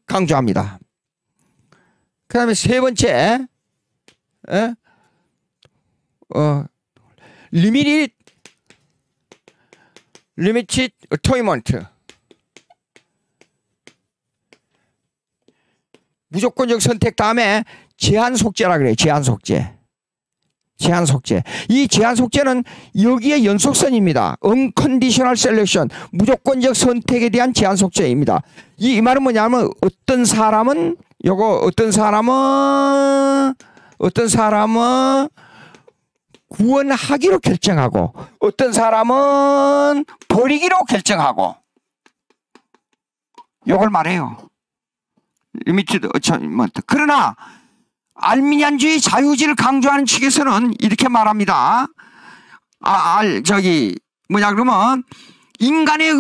강조합니다. 그 다음에 세 번째, limited atonement. 무조건적 선택 다음에 제한 속죄라 그래요. 제한 속죄. 제한 속죄. 이 제한 속죄는 여기에 연속선입니다. unconditional selection. 무조건적 선택에 대한 제한 속죄입니다. 이 말은 뭐냐면 어떤 사람은 구원하기로 결정하고 어떤 사람은 버리기로 결정하고 이걸 말해요. 리미티드 어처인먼트. 그러나 알미니안주의 자유의지를 강조하는 측에서는 이렇게 말합니다. 그러면 인간의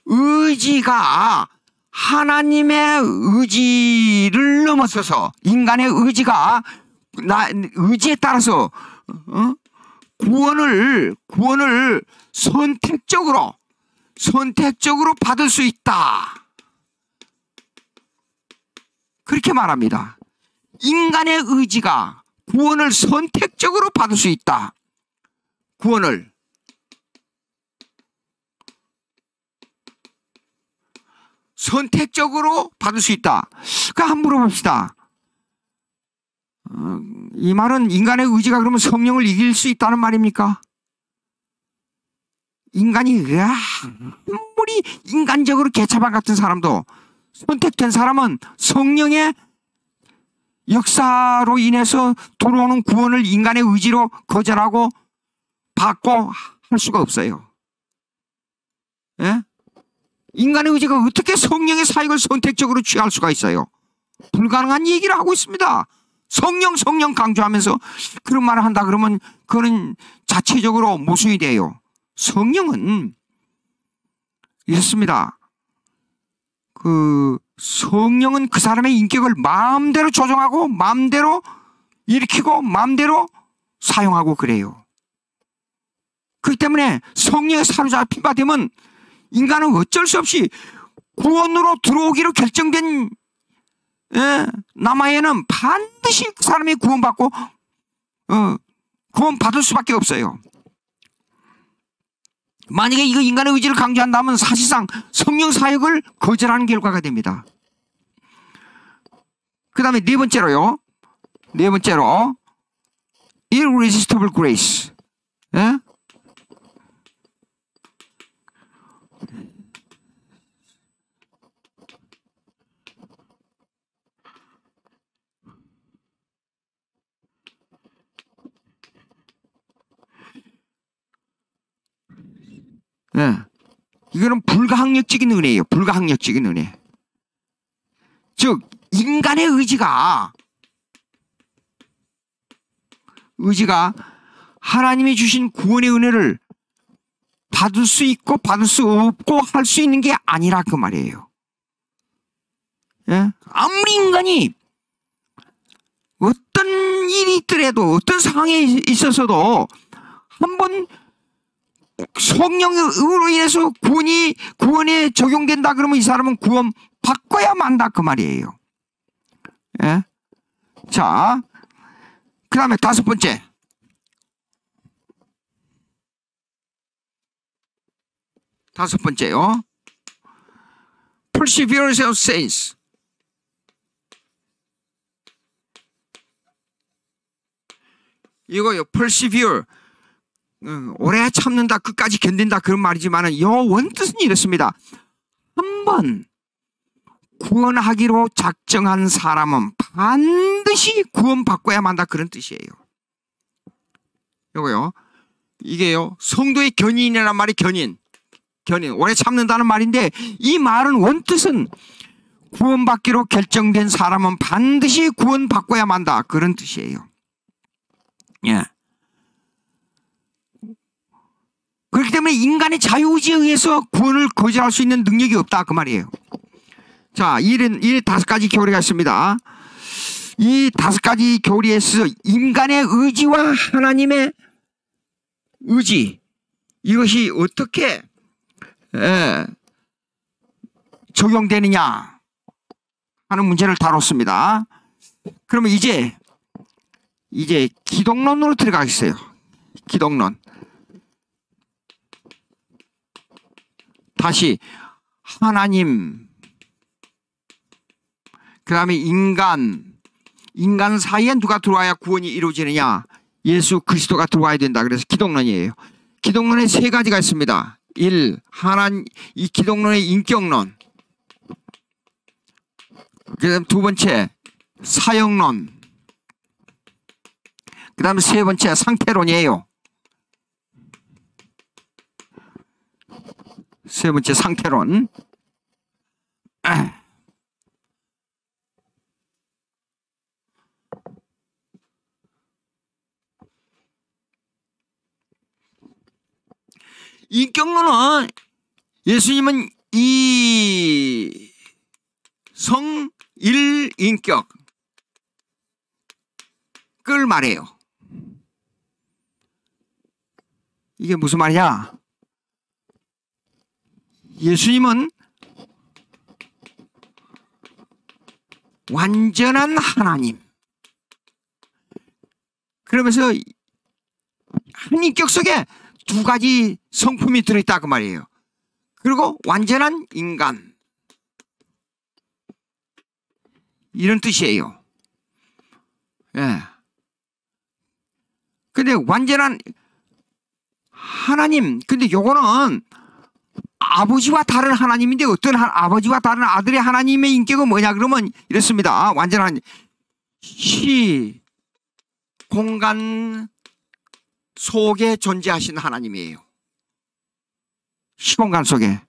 의지가 하나님의 의지를 넘어서서 인간의 의지에 따라서 구원을 선택적으로 받을 수 있다. 그렇게 말합니다. 인간의 의지가 구원을 선택적으로 받을 수 있다. 구원을 선택적으로 받을 수 있다. 한번 물어봅시다. 이 말은 인간의 의지가 그러면 성령을 이길 수 있다는 말입니까? 인간이 아무리 인간적으로 개차반 같은 사람도 선택된 사람은 성령의 역사로 인해서 들어오는 구원을 인간의 의지로 거절하고 받고 할 수가 없어요. 예? 인간의 의지가 어떻게 성령의 사역을 선택적으로 취할 수가 있어요? 불가능한 얘기를 하고 있습니다. 성령 강조하면서 그런 말을 한다 그러면 그거는 자체적으로 모순이 돼요. 성령은 이렇습니다. 성령은 그 사람의 인격을 마음대로 조정하고 마음대로 일으키고 마음대로 사용하고 그래요. 그렇기 때문에 성령에 사로잡힌 바 되면 인간은 어쩔 수 없이 구원으로 들어오기로 결정된 남아에는 반드시 그 사람이 구원받고 구원받을 수밖에 없어요. 만약에 이거 인간의 의지를 강조한다면 사실상 성령 사역을 거절하는 결과가 됩니다. 그 다음에 네 번째로 irresistible grace. 예? 네. 이거는 불가항력적인 은혜예요. 불가항력적인 은혜. 즉 인간의 의지가 하나님이 주신 구원의 은혜를 받을 수 있고 받을 수 없고 할 수 있는 게 아니라 그 말이에요. 예? 아무리 인간이 어떤 일이 있더라도 어떤 상황에 있어서도 한번 성령으로 인해서 구원에 적용된다 그러면 이 사람은 구원 받고야 만다 그 말이에요. 예? 자, 그 다음에 다섯 번째요. Perseverance of saints. 이거요. persevere. 오래 참는다, 끝까지 견딘다 그런 말이지만 요 원뜻은 이렇습니다. 한번 구원하기로 작정한 사람은 반드시 구원받고야 만다 그런 뜻이에요. 요거요. 이게요. 성도의 견인이라는 말이 견인. 오래 참는다는 말인데 이 말은 원뜻은 구원받기로 결정된 사람은 반드시 구원받고야 만다 그런 뜻이에요. 예. 그렇기 때문에 인간의 자유의지에 의해서 구원을 거절할 수 있는 능력이 없다 그 말이에요. 자, 이 다섯 가지 교리가 있습니다. 이 다섯 가지 교리에서 인간의 의지와 하나님의 의지 이것이 어떻게 적용되느냐 하는 문제를 다뤘습니다. 그러면 이제 기독론으로 들어가겠어요. 기독론. 다시 하나님 그 다음에 인간 사이에 누가 들어와야 구원이 이루어지느냐? 예수 그리스도가 들어와야 된다. 그래서 기독론이에요. 기독론에 세 가지가 있습니다. 1. 이 기독론의 인격론. 그 다음 두 번째 사역론. 그 다음에 세 번째 상태론이에요. 세 번째 상태론. 인격론은 예수님은 이 성일인격을 말해요. 이게 무슨 말이냐? 예수님은 완전한 하나님. 그러면서 한 인격 속에 두 가지 성품이 들어있다 그 말이에요. 그리고 완전한 인간. 이런 뜻이에요. 예. 근데 완전한 하나님. 근데 요거는 아버지와 다른 하나님인데 어떤 아버지와 다른 아들의 하나님의 인격은 뭐냐 그러면 이렇습니다. 완전한 공간 속에 존재하시는 하나님이에요. 시공간 속에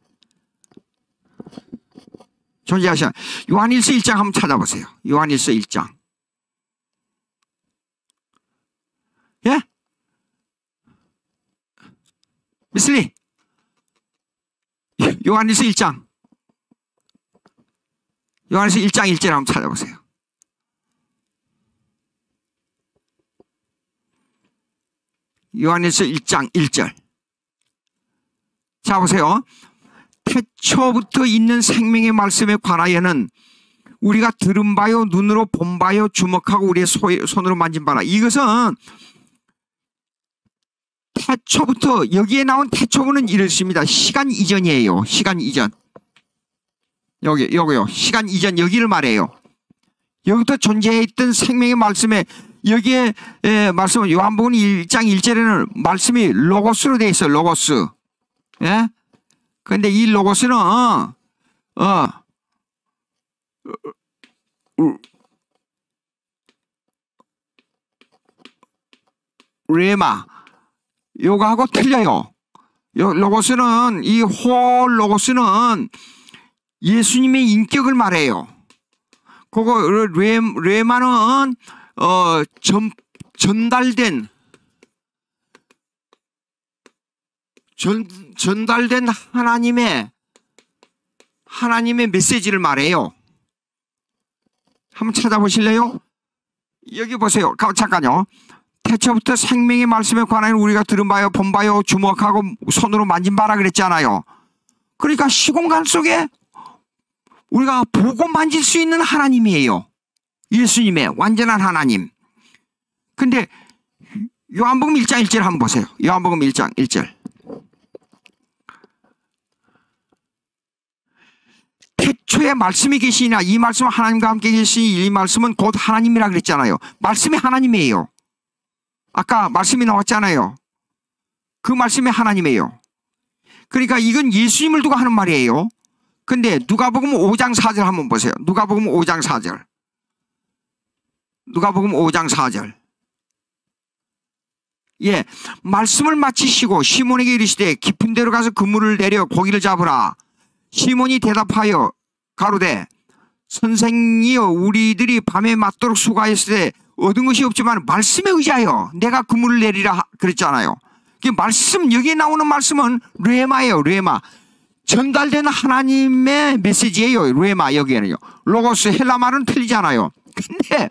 존재하시는 요한일서 1장 한번 찾아보세요. 요한일서 1장. 예? 미슬리 요한일서 1장. 요한일서 1장 1절 한번 찾아보세요. 요한일서 1장 1절. 자 보세요. 태초부터 있는 생명의 말씀에 관하여는 우리가 들은 바요 눈으로 본 바요 주목하고 우리의 손으로 만진 바라. 이것은 태초부터 여기에 나온 태초부는 이렇습니다. 시간 이전이에요. 시간 이전. 여기요. 시간 이전 여기를 말해요. 여기부터 존재했던 생명의 말씀에 여기에 말씀은 요한복음 1장 1절에는 말씀이 로고스로 되어 있어요. 로고스. 예? 근데 이 로고스는 레마 요거하고 틀려요. 로고스는 이 로고스는 예수님의 인격을 말해요. 그거 레마는 전달된 하나님의 메시지를 말해요. 한번 찾아보실래요? 여기 보세요. 잠깐요. 태초부터 생명의 말씀에 관하여 우리가 들은 바요 본 바요 주목하고 손으로 만진 바라 그랬잖아요. 그러니까 시공간 속에 우리가 보고 만질 수 있는 하나님이에요. 예수님의 완전한 하나님. 근데 요한복음 1장 1절 한번 보세요. 요한복음 1장 1절. 태초에 말씀이 계시나 이 말씀은 하나님과 함께 계시니 이 말씀은 곧 하나님이라 그랬잖아요. 말씀이 하나님이에요. 아까 말씀이 나왔잖아요. 그 말씀이 하나님이에요. 그러니까 이건 예수님을 두고 하는 말이에요. 근데 누가복음 5장 4절 한번 보세요. 누가복음 5장 4절. 누가복음 5장 4절. 예, 말씀을 마치시고 시몬에게 이르시되 깊은 데로 가서 그물을 내려 고기를 잡으라. 시몬이 대답하여 가로되 선생이여 우리들이 밤에 맞도록 수고하였을 때 얻은 것이 없지만 말씀에 의지하여 내가 그물을 내리라 그랬잖아요. 그 말씀, 여기에 나오는 말씀은 레마예요. 레마. 전달된 하나님의 메시지예요. 레마. 여기에는요. 로고스 헬라 말은 틀리잖아요. 근데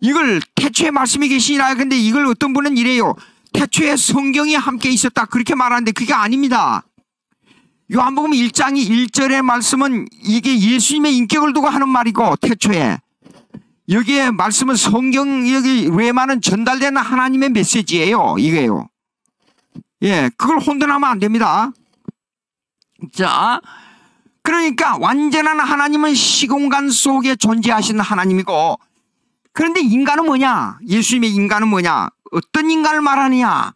이걸 태초에 말씀이 계시니라. 근데 이걸 어떤 분은 이래요. 태초에 성경이 함께 있었다. 그렇게 말하는데 그게 아닙니다. 요한복음 1장 1절의 말씀은 이게 예수님의 인격을 두고 하는 말이고 태초에 여기에 말씀은 성경 여기 레마는 전달되는 하나님의 메시지예요. 이게요. 예, 그걸 혼돈하면 안 됩니다. 자, 그러니까 완전한 하나님은 시공간 속에 존재하시는 하나님이고, 그런데 인간은 뭐냐? 예수님의 인간은 뭐냐? 어떤 인간을 말하느냐?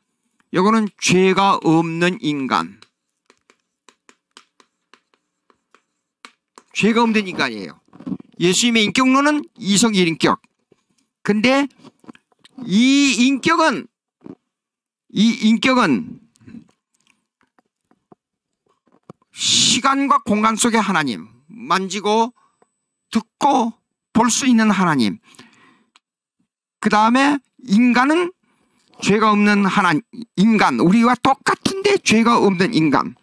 이거는 죄가 없는 인간. 죄가 없는 인간이에요. 예수님의 인격론은 이성 1인격. 근데 이 인격은 시간과 공간 속의 하나님, 만지고 듣고 볼 수 있는 하나님. 그 다음에 인간은 죄가 없는 인간, 우리와 똑같은데 죄가 없는 인간.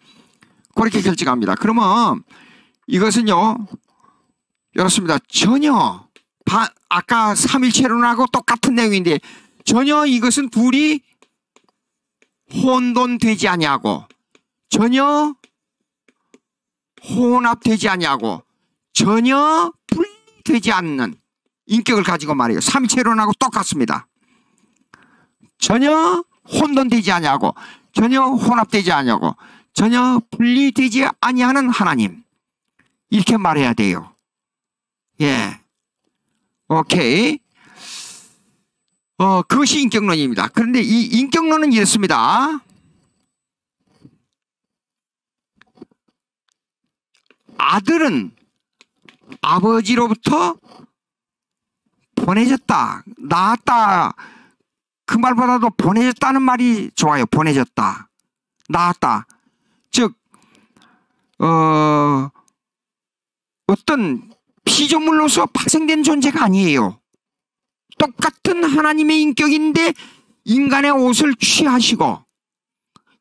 그렇게 결정합니다. 그러면 이것은요, 이렇습니다. 전혀 아까 삼일체론하고 똑같은 내용인데 전혀 이것은 둘이 혼돈되지 아니하고, 전혀 혼합되지 아니하고, 전혀 분리되지 않는 인격을 가지고 말이에요. 삼일체론하고 똑같습니다. 전혀 혼돈되지 아니하고, 전혀 혼합되지 아니하고, 전혀 분리되지 아니하는 하나님, 이렇게 말해야 돼요. 예, 오케이. 그것이 인격론입니다. 그런데 이 인격론은 이렇습니다. 아들은 아버지로부터 보내졌다, 낳았다. 그 말보다도 보내졌다는 말이 좋아요. 보내졌다, 낳았다. 즉 어떤 피조물로서 파생된 존재가 아니에요. 똑같은 하나님의 인격인데 인간의 옷을 취하시고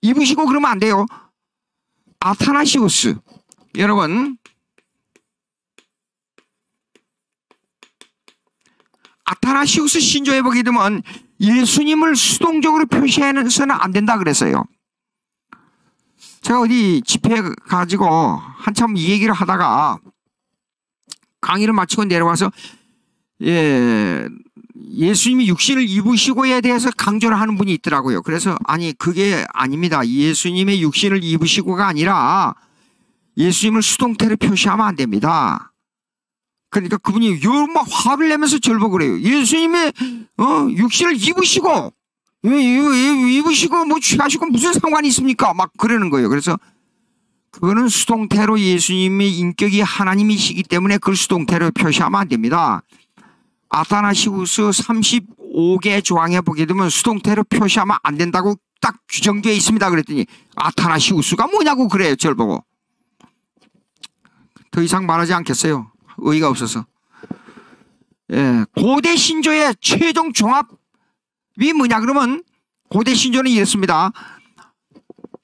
입으시고 그러면 안 돼요. 아타나시우스, 여러분, 아타나시우스 신조에 보게 되면 예수님을 수동적으로 표시해서는 안 된다 그랬어요. 제가 어디 집회 가지고 한참 이 얘기를 하다가 강의를 마치고 내려와서 예수님이 육신을 입으시고에 대해서 강조를 하는 분이 있더라고요. 그래서 아니, 그게 아닙니다. 예수님의 육신을 입으시고가 아니라 예수님을 수동태로 표시하면 안 됩니다. 그러니까 그분이 막 화를 내면서 저를 보고 그래요. 예수님의 육신을 입으시고 뭐 취하시고 무슨 상관이 있습니까? 막 그러는 거예요. 그래서 그거는 수동태로 예수님의 인격이 하나님이시기 때문에 그걸 수동태로 표시하면 안 됩니다. 아타나시우스 35개 조항에 보게 되면 수동태로 표시하면 안 된다고 딱 규정되어 있습니다. 그랬더니 아타나시우스가 뭐냐고 그래요. 저를 보고. 더 이상 말하지 않겠어요. 의의가 없어서. 예, 고대 신조의 최종 종합이 뭐냐 그러면 고대 신조는 이랬습니다.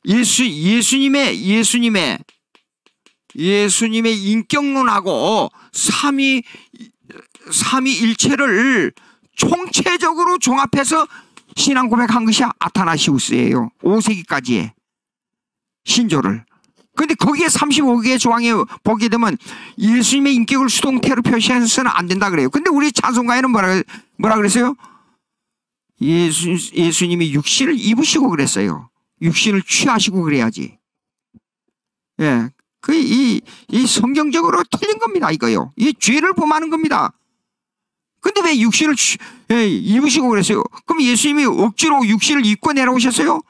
예수님의 인격론하고 삼위일체를 총체적으로 종합해서 신앙 고백한 것이 아타나시우스예요. 5세기까지의 신조를. 근데 거기에 35개의 조항에 보게 되면 예수님의 인격을 수동태로 표시해서는 안 된다 그래요. 근데 우리 찬송가에는 뭐라 그랬어요? 예수님이 육신을 입으시고 그랬어요. 육신을 취하시고 그래야지. 예. 이 성경적으로 틀린 겁니다, 이거요. 이 죄를 범하는 겁니다. 근데 왜 육신을 입으시고 그랬어요? 그럼 예수님이 억지로 육신을 입고 내려오셨어요?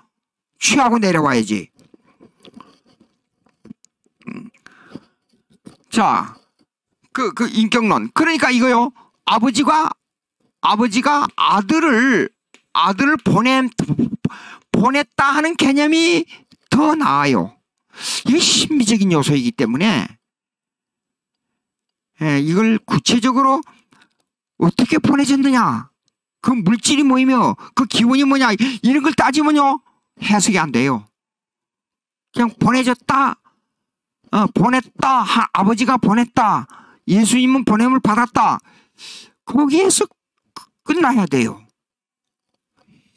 취하고 내려와야지. 자, 그 인격론. 그러니까 이거요. 아버지가 아들을 보냈다 하는 개념이 더 나아요. 이게 신비적인 요소이기 때문에 이걸 구체적으로 어떻게 보내졌느냐, 그 물질이 뭐이며 그 기원이 뭐냐, 이런 걸 따지면요 해석이 안 돼요. 그냥 보내졌다, 보냈다, 아버지가 보냈다, 예수님은 보냄을 받았다, 거기에서 끝나야 돼요.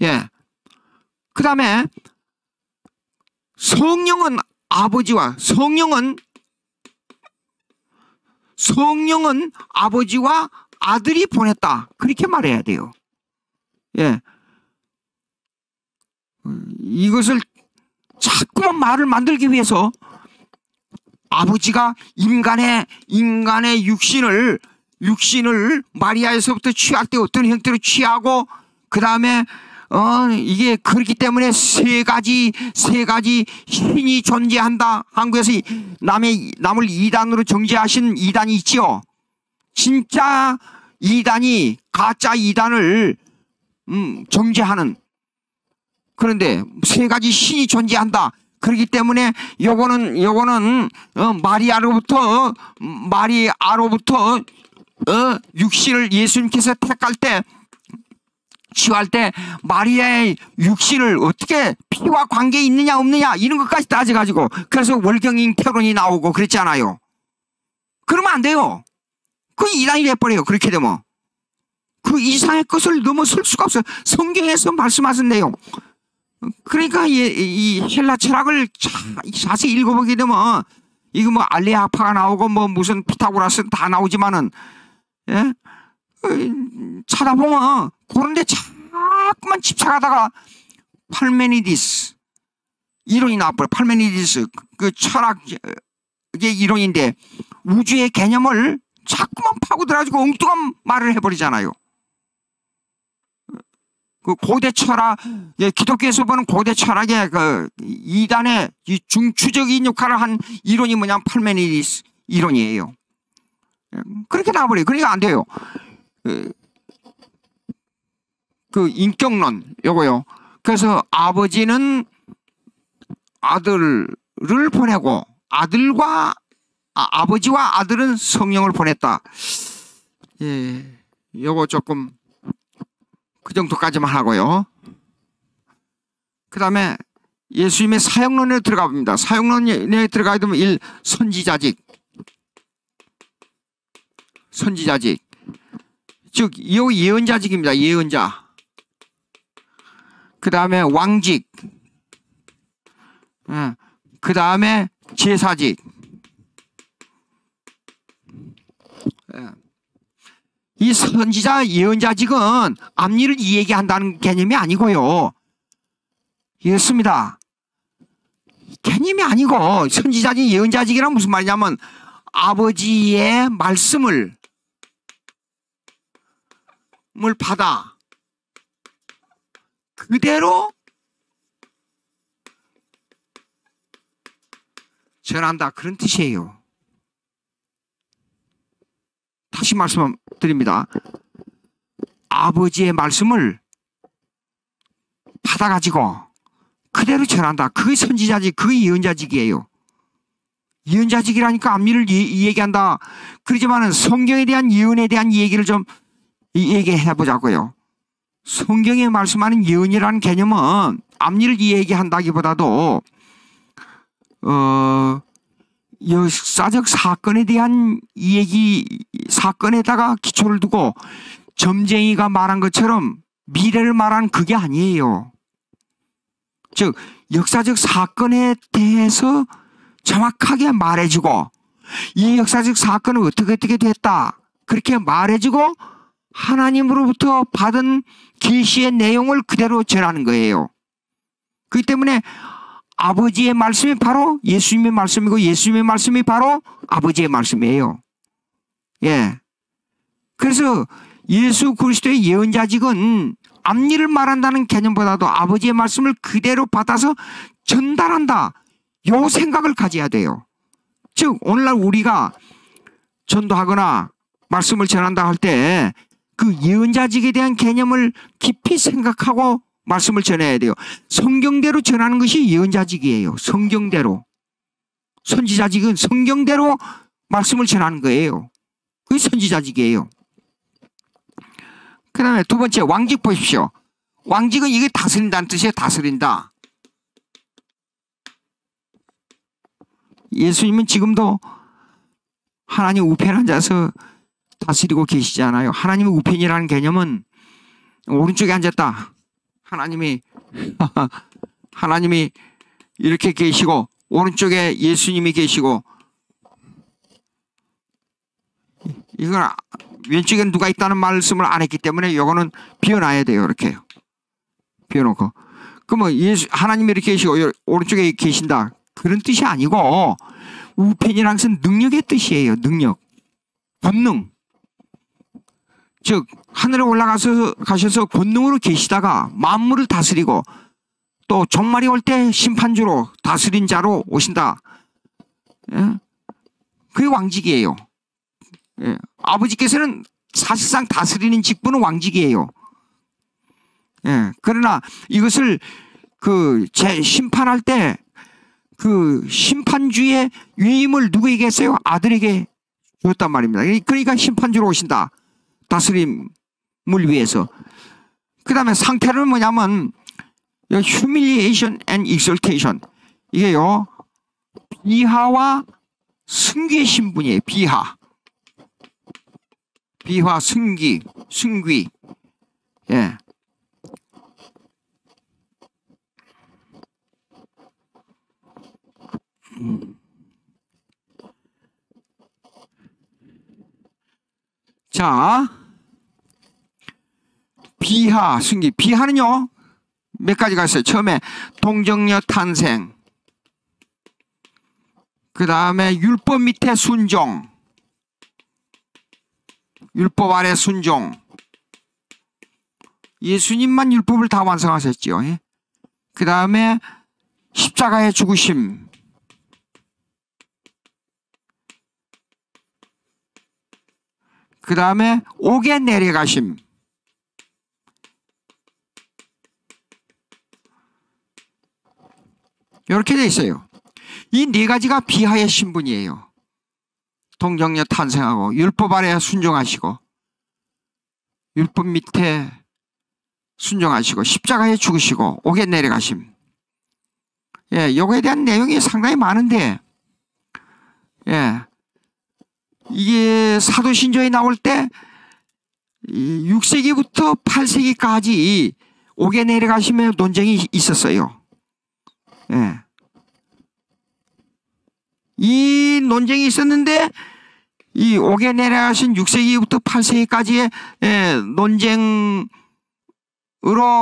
예. 그 다음에 성령은 아버지와 아들이 보냈다, 그렇게 말해야 돼요. 예. 이것을 자꾸만 말을 만들기 위해서 아버지가 인간의 육신을 마리아에서부터 취할 때 어떤 형태로 취하고, 그 다음에 이게 그렇기 때문에 세 가지 신이 존재한다. 한국에서 남을 이단으로 정죄하신 이단이 있지요. 진짜 이단이 가짜 이단을 정죄하는, 그런데 세 가지 신이 존재한다. 그렇기 때문에 요거는 마리아로부터 육신을 예수님께서 택할 때, 취할 때 마리아의 육신을 어떻게 피와 관계 있느냐 없느냐 이런 것까지 따져가지고, 그래서 월경잉 태론이 나오고 그랬잖아요. 그러면 안 돼요. 그 이단이 돼버려요. 그렇게 되면 그 이상의 것을 넘어설 수가 없어요. 성경에서 말씀하신 내용. 그러니까 이 헬라 철학을 자세히 읽어보게 되면 이거 뭐 알레아파가 나오고 뭐 무슨 피타고라스 다 나오지만은, 예? 찾아보면 그런데 자꾸만 집착하다가 팔메니디스 이론이 나와버려. 팔메니디스 그 철학의 이론인데 우주의 개념을 자꾸만 파고들어가지고 엉뚱한 말을 해버리잖아요. 그 고대 철학, 기독교에서 보는 고대 철학의 그 이단의 중추적인 역할을 한 이론이 뭐냐면 팔메니디스 이론이에요. 그렇게 나와버려요. 그러니까 안 돼요. 그 인격론 요거요. 그래서 아버지는 아들을 보내고 아버지와 아들은 성령을 보냈다. 예, 요거 조금 그 정도까지만 하고요. 그 다음에 예수님의 사역론에 들어가 봅니다. 사역론에 들어가게 되면 1. 선지자직. 즉, 이 예언자직입니다. 예언자. 그 다음에 왕직. 그 다음에 제사직. 이 선지자 예언자직은 앞일을 이야기한다는 개념이 아니고요. 이렇습니다. 개념이 아니고 선지자직 예언자직이란 무슨 말이냐면 아버지의 말씀을 받아 그대로 전한다, 그런 뜻이에요. 다시 말씀드립니다. 아버지의 말씀을 받아가지고 그대로 전한다. 그게 선지자직, 그게 예언자직이에요. 예언자직이라니까 앞일을 얘기한다. 그러지만은 성경에 대한 예언에 대한 얘기를 좀 얘기해 보자고요. 성경에 말씀하는 예언이라는 개념은 앞일을 얘기한다기보다도 역사적 사건에 대한 얘기, 사건에다가 기초를 두고 점쟁이가 말한 것처럼 미래를 말하는 그게 아니에요. 즉 역사적 사건에 대해서 정확하게 말해주고 이 역사적 사건은 어떻게 됐다 그렇게 말해주고 하나님으로부터 받은 계시의 내용을 그대로 전하는 거예요. 그렇기 때문에 아버지의 말씀이 바로 예수님의 말씀이고 예수님의 말씀이 바로 아버지의 말씀이에요. 예. 그래서 예수 그리스도의 예언자직은 앞일을 말한다는 개념보다도 아버지의 말씀을 그대로 받아서 전달한다. 요 생각을 가져야 돼요. 즉 오늘날 우리가 전도하거나 말씀을 전한다 할 때 그 예언자직에 대한 개념을 깊이 생각하고 말씀을 전해야 돼요. 성경대로 전하는 것이 예언자직이에요. 성경대로. 선지자직은 성경대로 말씀을 전하는 거예요. 그게 선지자직이에요. 그 다음에 두 번째 왕직 보십시오. 왕직은 이게 다스린다는 뜻이에요. 다스린다. 예수님은 지금도 하나님 우편에 앉아서 다스리고 계시잖아요. 하나님의 우편이라는 개념은 오른쪽에 앉았다. 하나님이 이렇게 계시고 오른쪽에 예수님이 계시고 이건 왼쪽에 누가 있다는 말씀을 안 했기 때문에 이거는 비워놔야 돼요. 이렇게 비워놓고 그러면 하나님이 이렇게 계시고 오른쪽에 계신다. 그런 뜻이 아니고 우편이라는 것은 능력의 뜻이에요. 능력, 권능. 즉 하늘에 가셔서 권능으로 계시다가 만물을 다스리고 또 종말이 올 때 심판주로 다스린 자로 오신다. 예? 그게 왕직이에요. 예. 아버지께서는 사실상 다스리는 직분은 왕직이에요. 예. 그러나 이것을 심판할 때 심판주의 위임을 누구에게 했어요? 아들에게 줬단 말입니다. 그러니까 심판주로 오신다. 다스림을 위해서. 그 다음에 상태는 뭐냐면 humiliation and exaltation. 이게요, 비하와 승귀의 신분이에요. 비하, 승귀. 예. 자, 비하, 승귀. 비하는요, 몇 가지가 있어요. 처음에 동정녀 탄생, 그 다음에 율법 밑에 순종, 율법 아래 순종. 예수님만 율법을 다 완성하셨죠. 그 다음에 십자가의 죽으심, 그 다음에 옥에 내려가심, 이렇게 돼 있어요. 이 네 가지가 비하의 신분이에요. 동정녀 탄생하고 율법 아래 순종하시고 율법 밑에 순종하시고 십자가에 죽으시고 옥에 내려가심. 예, 요거에 대한 내용이 상당히 많은데, 예, 이게 사도신조에 나올 때 6세기부터 8세기까지 옥에 내려가시면 논쟁이 있었어요. 예. 이 논쟁이 있었는데 이 옥에 내려가신 6세기부터 8세기까지의 논쟁으로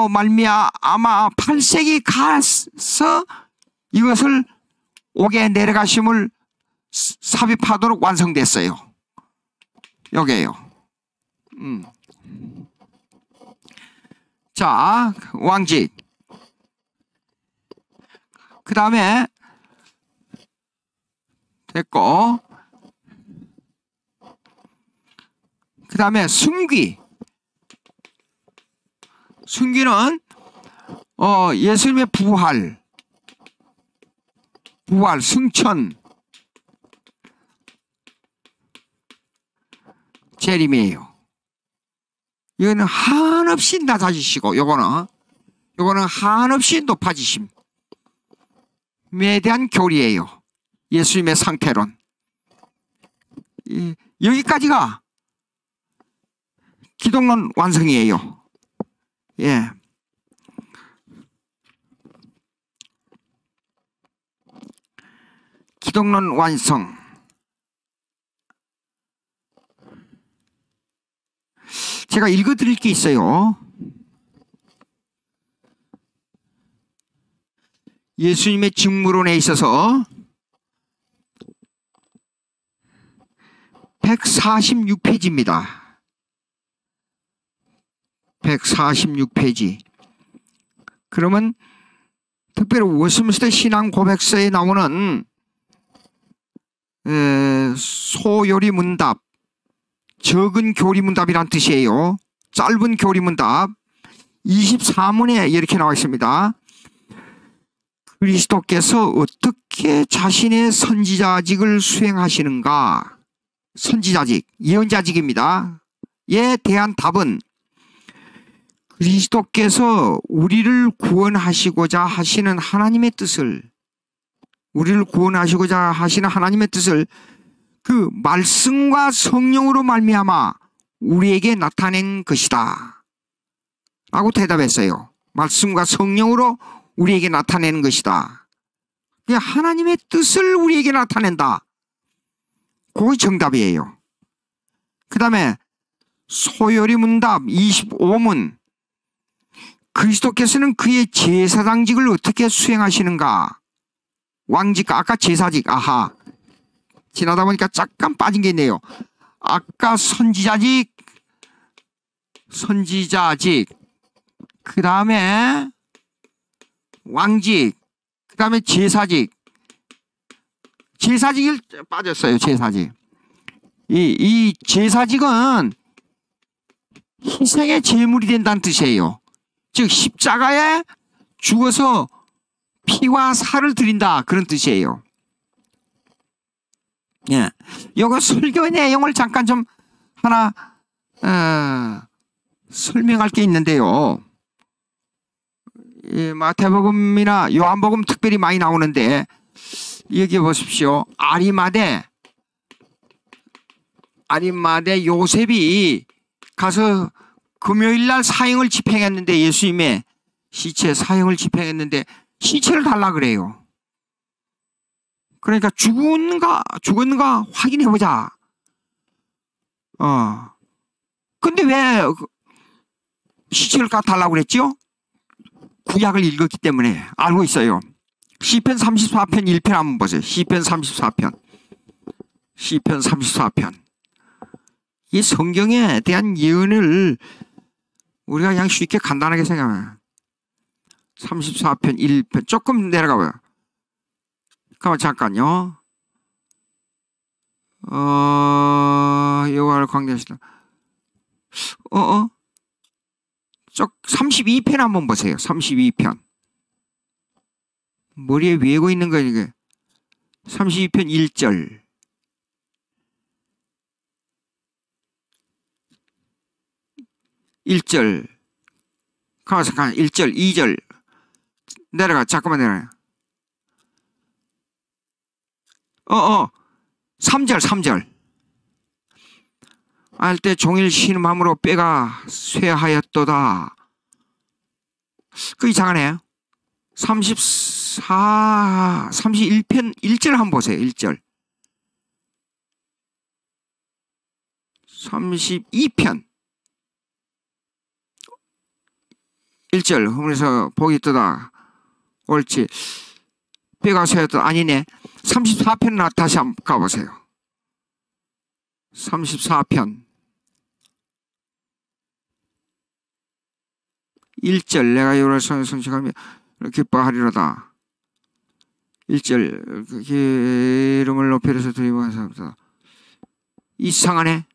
말미암아 아마 8세기 가서 이것을 옥에 내려가심을 삽입하도록 완성됐어요. 여기에요. 자, 왕직. 그 다음에 됐고, 그 다음에 승귀. 승귀는 예수님의 부활, 승천, 재림이에요. 이거는 한없이 낮아지시고, 요거는 한없이 높아지심에 대한 교리예요. 예수님의 상태론. 여기까지가 기독론 완성이에요. 예. 기독론 완성. 제가 읽어드릴 게 있어요. 예수님의 직무론에 있어서 146페이지입니다. 146페이지. 그러면 특별히 워스민스터 신앙 고백서에 나오는 소요리 문답, 적은 교리문답이란 뜻이에요. 짧은 교리문답 24문에 이렇게 나와 있습니다. 그리스도께서 어떻게 자신의 선지자직을 수행하시는가? 선지자직, 예언자직입니다. 에 대한 답은 그리스도께서 우리를 구원하시고자 하시는 하나님의 뜻을, 그 말씀과 성령으로 말미암아 우리에게 나타낸 것이다 라고 대답했어요. 말씀과 성령으로 우리에게 나타내는 것이다. 하나님의 뜻을 우리에게 나타낸다. 그게 정답이에요. 그 다음에 소요리 문답 25문. 그리스도께서는 그의 제사장직을 어떻게 수행하시는가? 왕직, 아까 제사직, 아하. 지나다 보니까 잠깐 빠진 게 있네요. 아까 선지자직, 그 다음에 왕직, 그 다음에 제사직이 빠졌어요. 제사직. 이 제사직은 희생의 제물이 된다는 뜻이에요. 즉 십자가에 죽어서 피와 살을 드린다, 그런 뜻이에요. 예, 이거 설교의 내용을 잠깐 좀 하나 설명할 게 있는데요. 마태복음이나 요한복음 특별히 많이 나오는데, 여기 보십시오. 아리마대 요셉이 가서 금요일날 사형을 집행했는데, 예수님의 시체 사형을 집행했는데 시체를 달라 그래요. 그러니까 죽었는가 확인해보자. 근데 왜 시체를 달라고 그랬죠? 구약을 읽었기 때문에 알고 있어요. 시편 34편 1편 한번 보세요. 시편 34편. 이 성경에 대한 예언을 우리가 그냥 쉽게 간단하게 생각해요. 34편 1편 조금 내려가봐요. 잠깐요. 여호와를 광대하시다. 32편 한번 보세요. 32편. 머리에 외고 있는 거 이게. 32편 1절. 1절. 잠깐 1절, 2절. 내려가. 잠깐만 내려가. 3절. 알 때 종일 신음함으로 뼈가 쇠하였도다. 그 이상하네. 31편 1절 한번 보세요. 1절. 32편 1절. 그래서 복이 뜨다. 옳지. 뼈가 쇠하였도다. 아니네. 34편 다시 한번 가보세요. 34편 1절. 내가 여호와를 선식하며 기뻐하리로다. 1절. 그 이름을 높이려서 드리고 한 사람이다. 이상하네.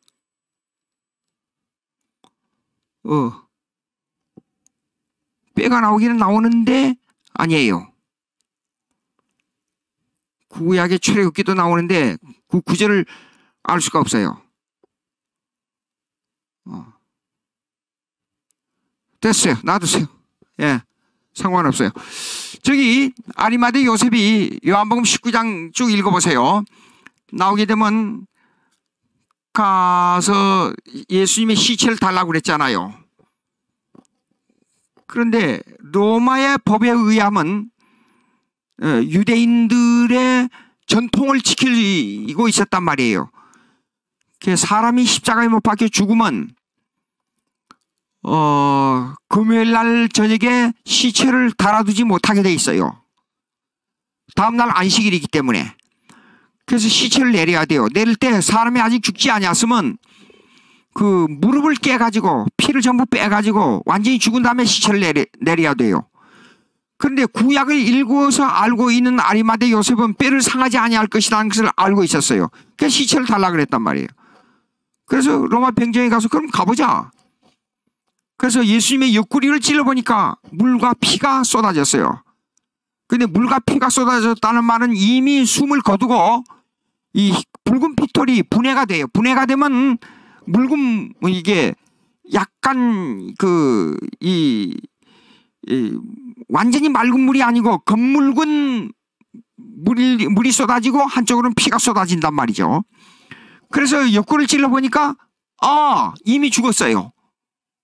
뼈가 나오기는 나오는데 아니에요. 구약의 출애굽기도 나오는데 그 구절을 알 수가 없어요. 됐어요. 놔두세요. 예, 상관없어요. 저기 아리마대 요셉이 요한복음 19장 쭉 읽어보세요. 나오게 되면 가서 예수님의 시체를 달라고 그랬잖아요. 그런데 로마의 법에 의하면 유대인들의 전통을 지키고 있었단 말이에요. 사람이 십자가에 못 박혀 죽으면 금요일날 저녁에 시체를 달아두지 못하게 돼 있어요. 다음날 안식일이기 때문에. 그래서 시체를 내려야 돼요. 내릴 때 사람이 아직 죽지 않았으면 그 무릎을 깨가지고 피를 전부 빼가지고 완전히 죽은 다음에 시체를 내려야 돼요. 그런데 구약을 읽어서 알고 있는 아리마대 요셉은 뼈를 상하지 아니할 것이라는 것을 알고 있었어요. 그래서 시체를 달라 그랬단 말이에요. 그래서 로마 병정에 가서 그럼 가보자. 그래서 예수님의 옆구리를 찔러보니까 물과 피가 쏟아졌어요. 근데 물과 피가 쏟아졌다는 말은 이미 숨을 거두고 이 붉은 피털이 분해가 돼요. 분해가 되면 묽은 이게 약간 완전히 맑은 물이 아니고 검묽은 물이 쏟아지고 한쪽으로는 피가 쏟아진단 말이죠. 그래서 옆구리를 찔러보니까 이미 죽었어요.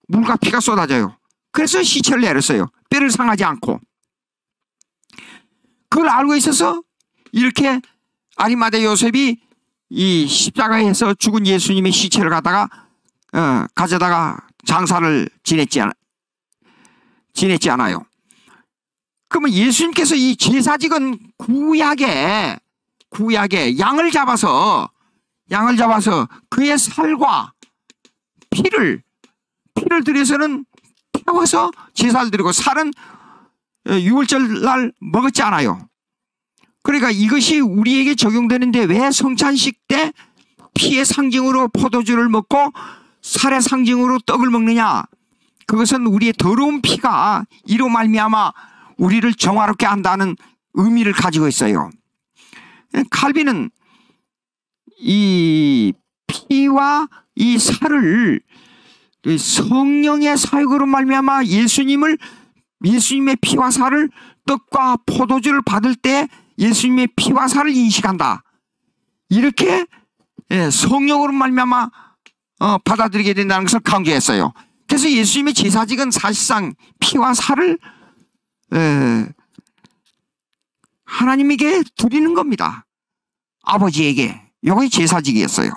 물과 피가 쏟아져요. 그래서 시체를 내렸어요. 뼈를 상하지 않고. 그걸 알고 있어서 이렇게 아리마대 요셉이 이 십자가에서 죽은 예수님의 시체를 가져다가 장사를 지냈지 않아요. 그러면 예수님께서 이 제사직은 구약에 양을 잡아서 그의 살과 피를 들여서는 태워서 제사를 드리고, 살은 6월절 날 먹었지 않아요. 그러니까 이것이 우리에게 적용되는데 왜 성찬식 때 피의 상징으로 포도주를 먹고 살의 상징으로 떡을 먹느냐? 그것은 우리의 더러운 피가 이로 말미암아 우리를 정화롭게 한다는 의미를 가지고 있어요. 칼빈은 이 피와 이 살을 성령의 사역으로 말미암아 예수님의 피와 살을, 떡과 포도주를 받을 때 예수님의 피와 살을 인식한다, 이렇게 성령으로 말미암아 받아들이게 된다는 것을 강조했어요. 그래서 예수님의 제사직은 사실상 피와 살을 하나님에게 드리는 겁니다. 아버지에게. 이것이 제사직이었어요.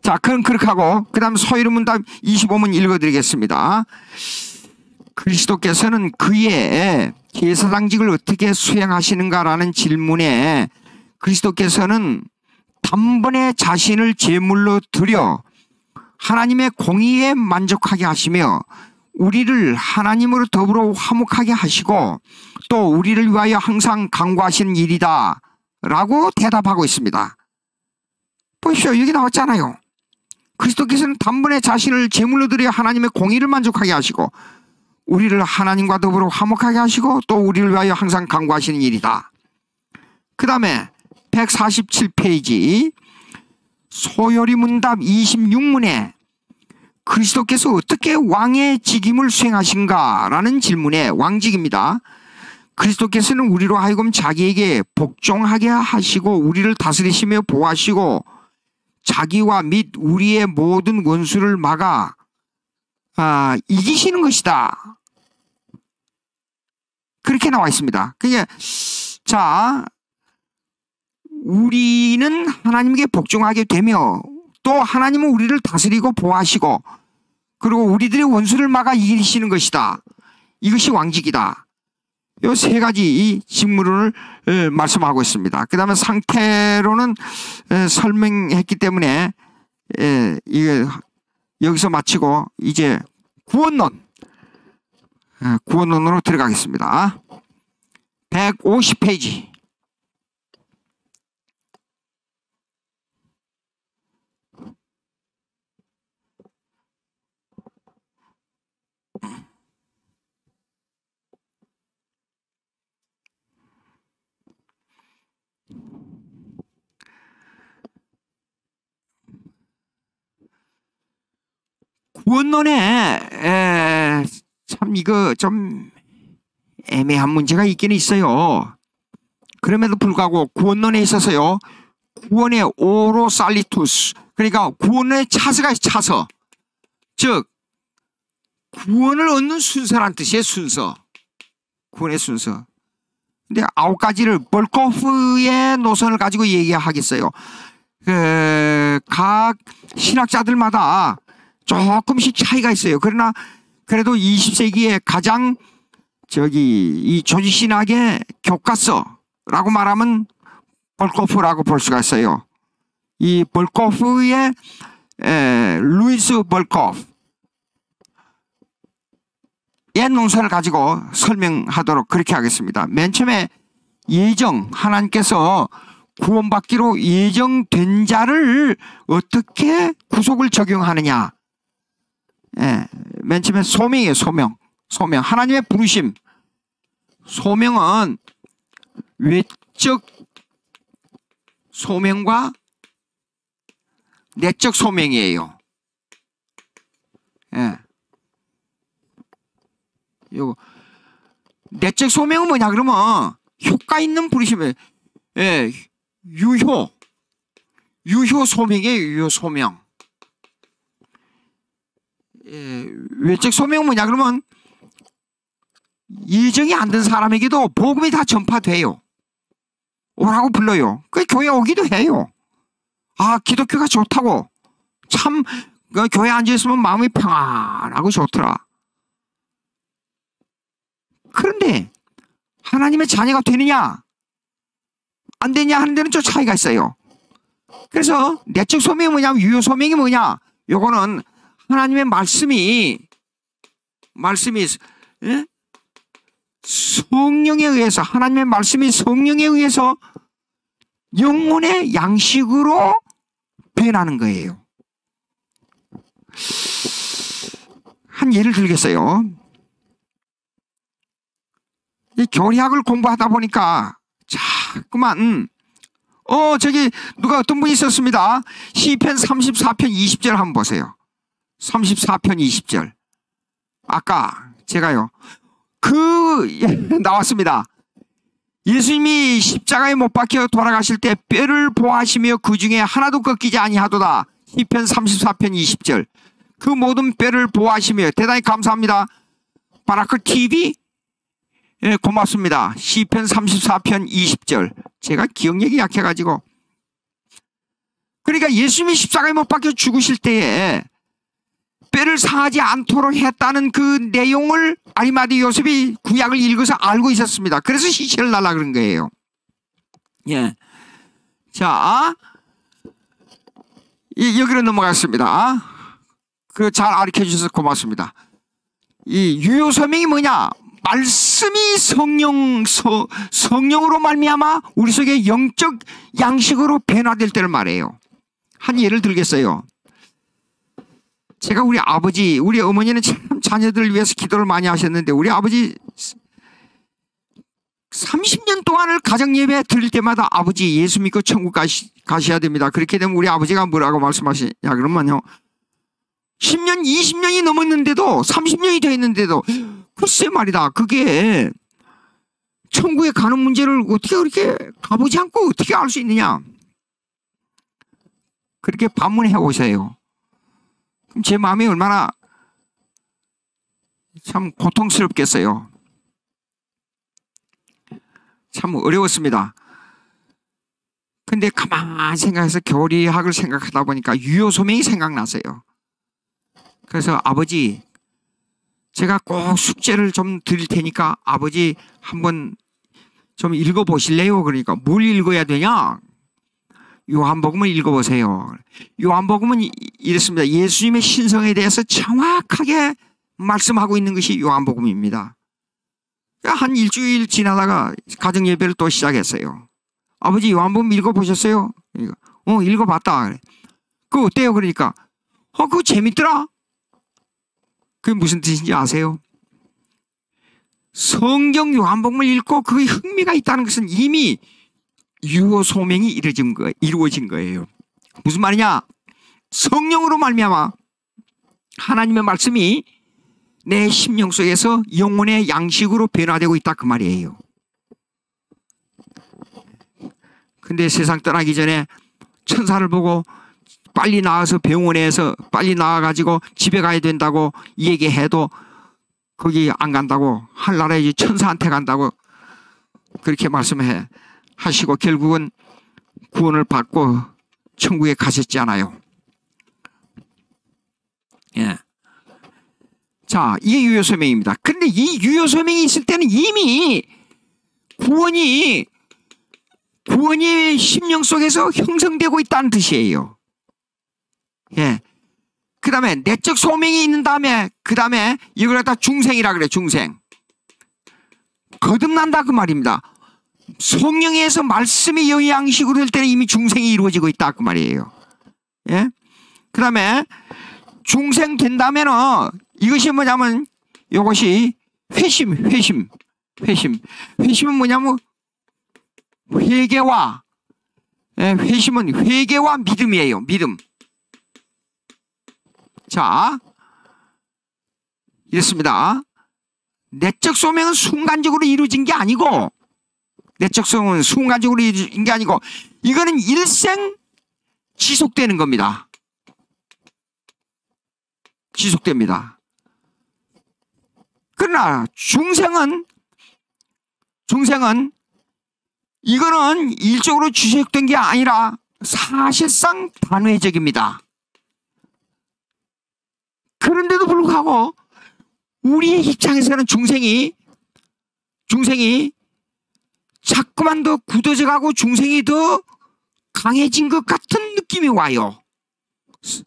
자, 그럼 그렇게 하고 그 다음 서유문답 25문 읽어드리겠습니다. 그리스도께서는 그의 제사장직을 어떻게 수행하시는가라는 질문에 그리스도께서는 단번에 자신을 제물로 드려 하나님의 공의에 만족하게 하시며 우리를 하나님으로 더불어 화목하게 하시고 또 우리를 위하여 항상 간구하시는 일이다 라고 대답하고 있습니다. 보십시오. 여기 나왔잖아요. 그리스도께서는 단번에 자신을 제물로 드려 하나님의 공의를 만족하게 하시고 우리를 하나님과 더불어 화목하게 하시고 또 우리를 위하여 항상 간구하시는 일이다. 그 다음에 147페이지 소요리 문답 26문에 그리스도께서 어떻게 왕의 직임을 수행하신가 라는 질문에, 왕직입니다. 그리스도께서는 우리로 하여금 자기에게 복종하게 하시고 우리를 다스리시며 보호하시고 자기와 및 우리의 모든 원수를 막아 이기시는 것이다. 그렇게 나와 있습니다. 그게 자, 우리는 하나님께 복종하게 되며 또 하나님은 우리를 다스리고 보호하시고 그리고 우리들의 원수를 막아 이기시는 것이다. 이것이 왕직이다. 이 세 가지 직무를 말씀하고 있습니다. 그 다음에 상태로는 설명했기 때문에 이게 여기서 마치고 이제 구원론으로 들어가겠습니다. 150페이지. 구원론에 참 이거 좀 애매한 문제가 있긴 있어요. 그럼에도 불구하고 구원론에 있어서요, 구원의 오로살리투스, 그러니까 구원의 차서가 있어요. 차서, 즉 구원을 얻는 순서란 뜻이에요. 순서, 구원의 순서. 근데 9가지를 벌코프의 노선을 가지고 얘기하겠어요. 각 신학자들마다 조금씩 차이가 있어요. 그러나 그래도 20세기에 가장 이 조지신학의 교과서라고 말하면 벌코프라고 볼 수가 있어요. 이 벌코프의 루이스 벌코프의 논설을 가지고 설명하도록 그렇게 하겠습니다. 맨 처음에 하나님께서 구원받기로 예정된 자를 어떻게 구속을 적용하느냐. 맨 처음에 소명이에요. 소명. 하나님의 부르심. 소명은 외적 소명과 내적 소명이에요. 요거 내적 소명은 뭐냐 그러면 효과 있는 부르심이에요. 유효 소명이에요. 유효 소명. 외적 소명은 뭐냐 그러면 예정이 안 된 사람에게도 복음이 다 전파돼요. 오라고 불러요. 그 교회 오기도 해요. 기독교가 좋다고, 참 교회 앉아있으면 마음이 평안하고 좋더라. 그런데 하나님의 자녀가 되느냐 안 되냐 하는 데는 좀 차이가 있어요. 그래서 내적 소명이 뭐냐면 유효 소명이 뭐냐, 요거는 하나님의 말씀이 예? 성령에 의해서, 하나님의 말씀이 성령에 의해서 영혼의 양식으로 변하는 거예요. 한 예를 들겠어요. 이 교리학을 공부하다 보니까 자꾸만 저기 누가 어떤 분이 있었습니다. 시편 34편 20절 한번 보세요. 34편 20절. 아까 제가요 나왔습니다. 예수님이 십자가에 못 박혀 돌아가실 때 뼈를 보하시며 그 중에 하나도 꺾이지 아니하도다. 시편 34편 20절. 그 모든 뼈를 보하시며. 대단히 감사합니다. 바라크 TV 고맙습니다. 시편 34편 20절. 제가 기억력이 약해가지고. 그러니까 예수님이 십자가에 못 박혀 죽으실 때에 뼈를 상하지 않도록 했다는 그 내용을 아리마대 요셉이 구약을 읽어서 알고 있었습니다. 그래서 시체를 날라 그런 거예요. 예. 자, 여기로 넘어갔습니다. 잘 가르쳐 주셔서 고맙습니다. 이 유효 소명이 뭐냐? 말씀이 성령으로 말미암아 우리 속에 영적 양식으로 변화될 때를 말해요. 한 예를 들겠어요. 제가 우리 아버지, 우리 어머니는 참 자녀들을 위해서 기도를 많이 하셨는데, 우리 아버지 30년 동안을 가정예배 드릴 때마다 아버지 예수 믿고 천국 가셔야 됩니다. 그렇게 되면 우리 아버지가 뭐라고 말씀하시냐 그러면요, 10년 20년이 넘었는데도 30년이 됐는데도 글쎄 말이다, 그게 천국에 가는 문제를 어떻게 그렇게 가보지 않고 어떻게 알 수 있느냐, 그렇게 반문해 오세요. 그럼 제 마음이 얼마나 참 고통스럽겠어요. 참 어려웠습니다. 근데 가만히 생각해서 교리학을 생각하다 보니까 유효소명이 생각나서요. 그래서 아버지, 제가 꼭 숙제를 좀 드릴 테니까 아버지 한번 좀 읽어보실래요? 그러니까 뭘 읽어야 되냐? 요한복음을 읽어보세요. 요한복음은 이렇습니다. 예수님의 신성에 대해서 정확하게 말씀하고 있는 것이 요한복음입니다. 한 일주일 지나다가 가정예배를 또 시작했어요. 아버지 요한복음 읽어보셨어요? 읽어봤다. 그거 어때요? 그러니까 그거 재밌더라. 그게 무슨 뜻인지 아세요? 성경 요한복음을 읽고 그게 흥미가 있다는 것은 이미 유효 소명이 이루어진 거예요. 무슨 말이냐? 성령으로 말미암아 하나님의 말씀이 내 심령 속에서 영혼의 양식으로 변화되고 있다, 그 말이에요. 근데 세상 떠나기 전에 천사를 보고 빨리 나와서 병원에서 빨리 나와가지고 집에 가야 된다고 얘기해도 거기 안 간다고, 하늘나라에 천사한테 간다고 그렇게 말씀해 하시고 결국은 구원을 받고 천국에 가셨잖아요. 예. 자, 이게 유효소명입니다. 그런데 이 유효소명이 있을 때는 이미 구원이 심령 속에서 형성되고 있다는 뜻이에요. 예. 그 다음에 내적 소명이 있는 다음에, 그 다음에 이걸 갖다 중생이라 그래, 중생. 거듭난다, 그 말입니다. 성령에서 말씀이 영양식으로 될 때는 이미 중생이 이루어지고 있다, 그 말이에요. 예. 그 다음에 중생 된다면은 이것이 뭐냐면 이것이 회심은 뭐냐면 회개와, 회심은 회개와 믿음이에요. 믿음. 자, 이렇습니다. 내적 소명은 순간적으로 이루어진 게 아니고, 이거는 일생 지속되는 겁니다. 지속됩니다. 그러나 중생은 이거는 일적으로 지속된 게 아니라 사실상 단회적입니다. 그런데도 불구하고 우리의 입장에서는 중생이 중생이 자꾸만 더 굳어져 가고 중생이 더 강해진 것 같은 느낌이 와요.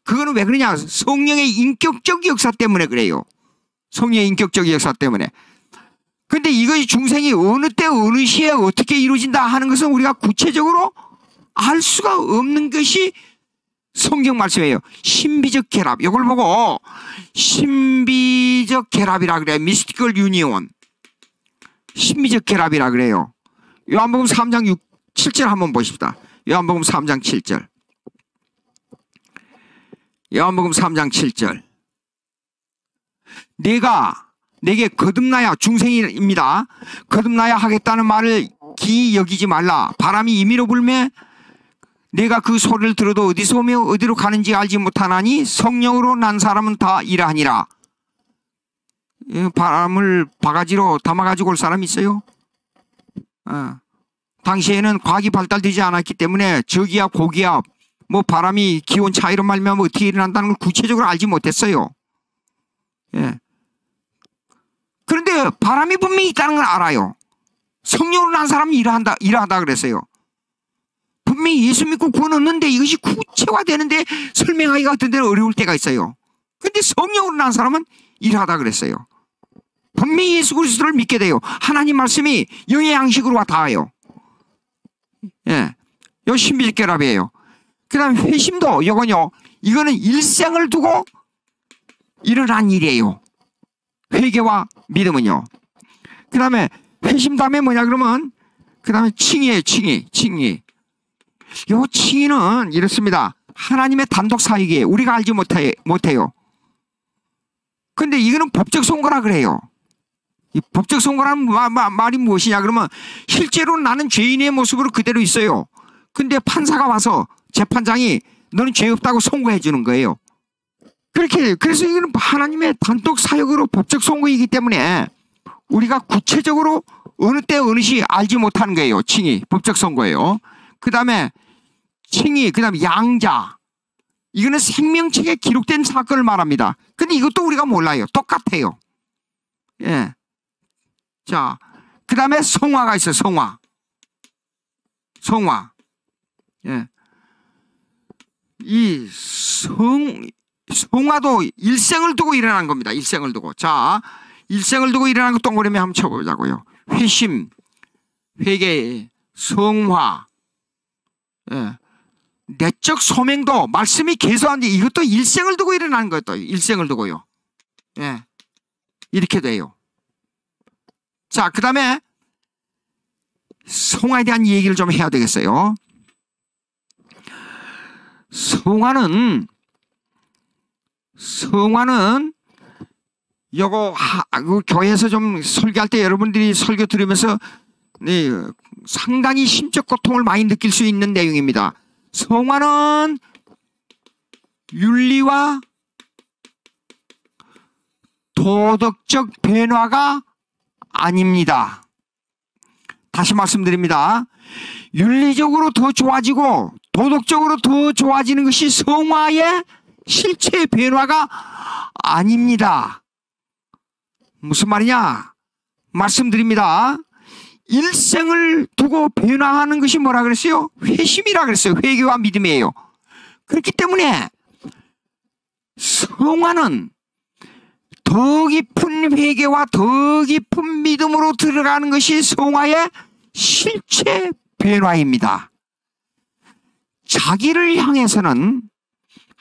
그거는 왜 그러냐? 성령의 인격적 역사 때문에 그래요. 성령의 인격적 역사 때문에. 근데 이것이 중생이 어느 때 어느 시에 어떻게 이루어진다 하는 것은 우리가 구체적으로 알 수가 없는 것이 성경 말씀이에요. 신비적 결합. 이걸 보고 신비적 결합이라 그래요. 미스티컬 유니온. 신비적 결합이라 그래요. 요한복음 3장 7절 한번 보십시다. 요한복음 3장 7절. 요한복음 3장 7절. 내게 거듭나야, 중생입니다. 거듭나야 하겠다는 말을 기이 여기지 말라. 바람이 임의로 불매 내가 그 소리를 들어도 어디서 오며 어디로 가는지 알지 못하나니 성령으로 난 사람은 다 이러하니라. 바람을 바가지로 담아가지고 올 사람이 있어요? 당시에는 과학이 발달되지 않았기 때문에 저기압, 고기압, 뭐 바람이 기온 차이로 말미암아 어떻게 일어난다는 걸 구체적으로 알지 못했어요. 예. 그런데 바람이 분명히 있다는 걸 알아요. 성령으로 난 사람이 이러하다 그랬어요. 분명히 예수 믿고 구원 얻는데 이것이 구체화되는데 설명하기가 어떤 데는 어려울 때가 있어요. 그런데 성령으로 난 사람은 이러하다 그랬어요. 분명히 예수 그리스도를 믿게 돼요. 하나님 말씀이 영의 양식으로 닿아요. 예, 요 신비적 결합이에요. 그 다음에 회심도 이거는 일생을 두고 일어난 일이에요. 회개와 믿음은요. 그 다음에 회심 다음에 뭐냐 그러면 그 다음에 칭의예요. 칭의. 요 칭의는 이렇습니다. 하나님의 단독 사역이에요. 우리가 알지 못해요. 근데 이거는 법적 선고라 그래요. 이 법적 선고라는 말이 무엇이냐 그러면 실제로 나는 죄인의 모습으로 그대로 있어요. 근데 판사가 와서 재판장이 너는 죄 없다고 선고해 주는 거예요. 그래서 이거는 하나님의 단독 사역으로 법적 선고이기 때문에 우리가 구체적으로 어느 때 어느 시 알지 못하는 거예요. 칭의, 법적 선고예요. 그 다음에 칭의, 그 다음에 양자. 이거는 생명책에 기록된 사건을 말합니다. 근데 이것도 우리가 몰라요. 똑같아요. 예. 자, 그 다음에 성화가 있어요. 성화. 예. 이 성화도 일생을 두고 일어난 겁니다. 일생을 두고. 자, 일생을 두고 일어난 것 동그라미 한번 쳐보자고요. 회심, 회개, 성화, 예. 내적 소명도 말씀이 계속하는데 이것도 일생을 두고 일어나는 거예요. 또 일생을 두고요. 예. 이렇게 돼요. 자, 그 다음에 성화에 대한 얘기를 좀 해야 되겠어요. 성화는 요거 교회에서 좀 설교할 때 여러분들이 설교 들으면서 상당히 심적 고통을 많이 느낄 수 있는 내용입니다. 성화는 윤리와 도덕적 변화가 아닙니다. 다시 말씀드립니다. 윤리적으로 더 좋아지고 도덕적으로 더 좋아지는 것이 성화의 실체 변화가 아닙니다. 무슨 말이냐? 말씀드립니다. 일생을 두고 변화하는 것이 뭐라 그랬어요? 회심이라 그랬어요. 회개와 믿음이에요. 그렇기 때문에 성화는 더 깊은 회개와 더 깊은 믿음으로 들어가는 것이 성화의 실체 변화입니다. 자기를 향해서는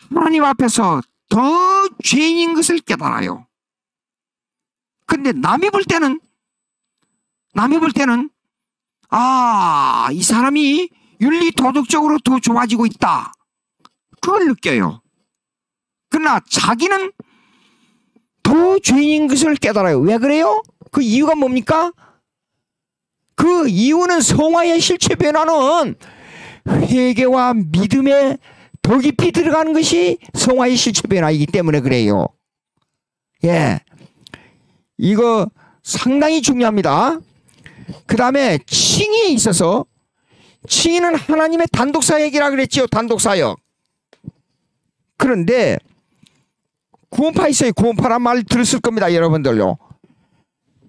하나님 앞에서 더 죄인인 것을 깨달아요. 근데 남이 볼 때는 이 사람이 윤리 도덕적으로 더 좋아지고 있다. 그걸 느껴요. 그러나 자기는 더 죄인인 것을 깨달아요. 왜 그래요? 그 이유가 뭡니까? 그 이유는 성화의 실체 변화는 회개와 믿음에 더 깊이 들어가는 것이 성화의 실체 변화이기 때문에 그래요. 예. 이거 상당히 중요합니다. 그 다음에 칭의에 있어서 칭의는 하나님의 단독사역이라 그랬지요. 단독사역. 그런데 구원파 있어요. 구원파란 말 들었을 겁니다. 여러분들요.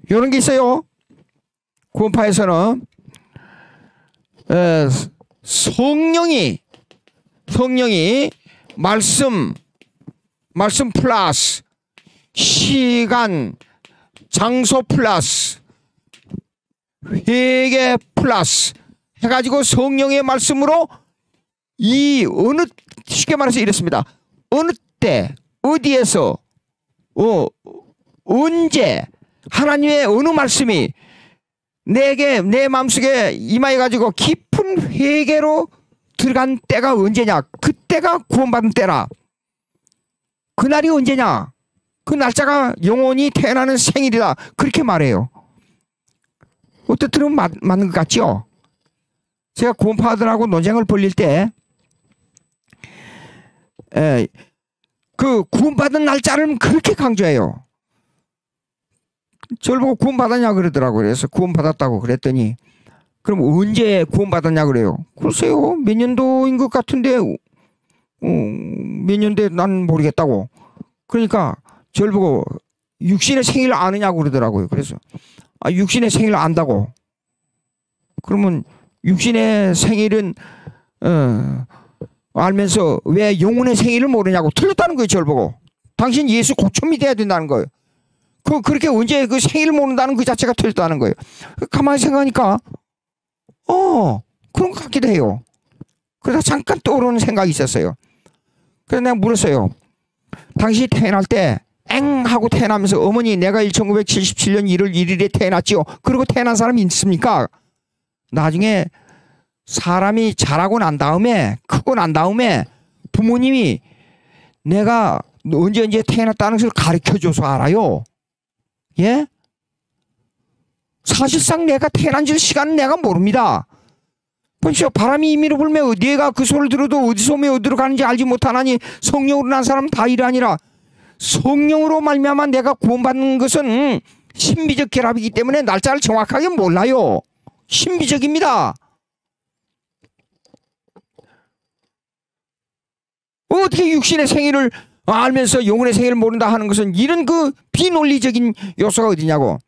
이런 게 있어요. 구원파에서는 성령이 말씀 플러스 시간, 장소 플러스 회개 플러스 해가지고 성령의 말씀으로 쉽게 말해서 이렇습니다. 어느 때 어디에서 언제 하나님의 어느 말씀이 내 마음속에 임하여가지고 깊은 회개로 들어간 때가 언제냐? 그때가 구원받은 때라. 그날이 언제냐? 그 날짜가 영원히 태어나는 생일이다. 그렇게 말해요. 어떻게 들으면 맞는 것 같죠? 제가 구원파들하고 논쟁을 벌릴 때 그 구원받은 날짜를 그렇게 강조해요. 저를 보고 구원받았냐 그러더라고요. 그래서 구원받았다고 그랬더니 그럼 언제 구원받았냐 그래요. 글쎄요, 몇 년도인 것 같은데 몇 년대 난 모르겠다고. 그러니까 저를 보고 육신의 생일을 아느냐고 그러더라고요. 그래서 육신의 생일을 안다고. 그러면 육신의 생일은 알면서 왜 영혼의 생일을 모르냐고. 틀렸다는 거예요. 저를 보고. 당신 예수 고침이 돼야 된다는 거예요. 그렇게 언제 그 생일을 모른다는 그 자체가 틀렸다는 거예요. 가만히 생각하니까 그런 것 같기도 해요. 그러다 잠깐 떠오르는 생각이 있었어요. 그래서 내가 물었어요. 당신이 태어날 때 엥 하고 태어나면서 어머니 내가 1977년 1월 1일에 태어났지요. 그리고 태어난 사람이 있습니까? 나중에 사람이 자라고 난 다음에 크고 난 다음에 부모님이 내가 언제 태어났다는 것을 가르쳐줘서 알아요. 예? 사실상 내가 태어난 지 시간은 내가 모릅니다. 보십시오. 바람이 임의로 불면 내가 그 소리를 들어도 어디서 오며 어디로 가는지 알지 못하나니 성령으로 난 사람은 다 이러하니라. 성령으로 말미암아 내가 구원받는 것은 신비적 결합이기 때문에 날짜를 정확하게 몰라요. 신비적입니다. 어떻게 육신의 생일을 알면서 영혼의 생일을 모른다 하는 것은 이런 그 비논리적인 요소가 어디냐고.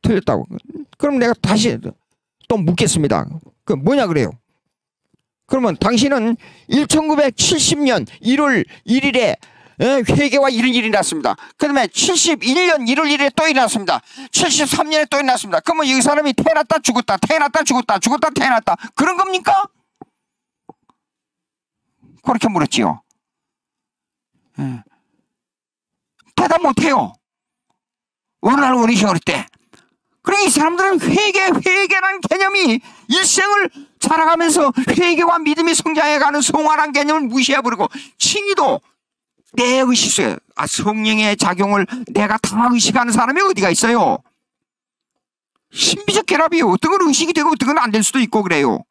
틀렸다고. 그럼 내가 다시 또 묻겠습니다. 그 뭐냐 그래요. 그러면 당신은 1970년 1월 1일에 회개와 이런 일이 났습니다. 그 다음에 71년 1월 1일에 또 일어났습니다. 73년에 또 일어났습니다. 그러면 이 사람이 태어났다 죽었다 태어났다 죽었다 죽었다 태어났다 그런 겁니까? 그렇게 물었지요. 대답 못해요. 어느 날 어느 시절 때. 그러니 이 사람들은 회개라는 개념이 일생을 살아가면서 회개와 믿음이 성장해가는 성화라는 개념을 무시해버리고 칭의도 내 의식 속에 성령의 작용을 내가 다 의식하는 사람이 어디가 있어요? 신비적 결합이 어떤 건 의식이 되고 어떤 건 안 될 수도 있고 그래요.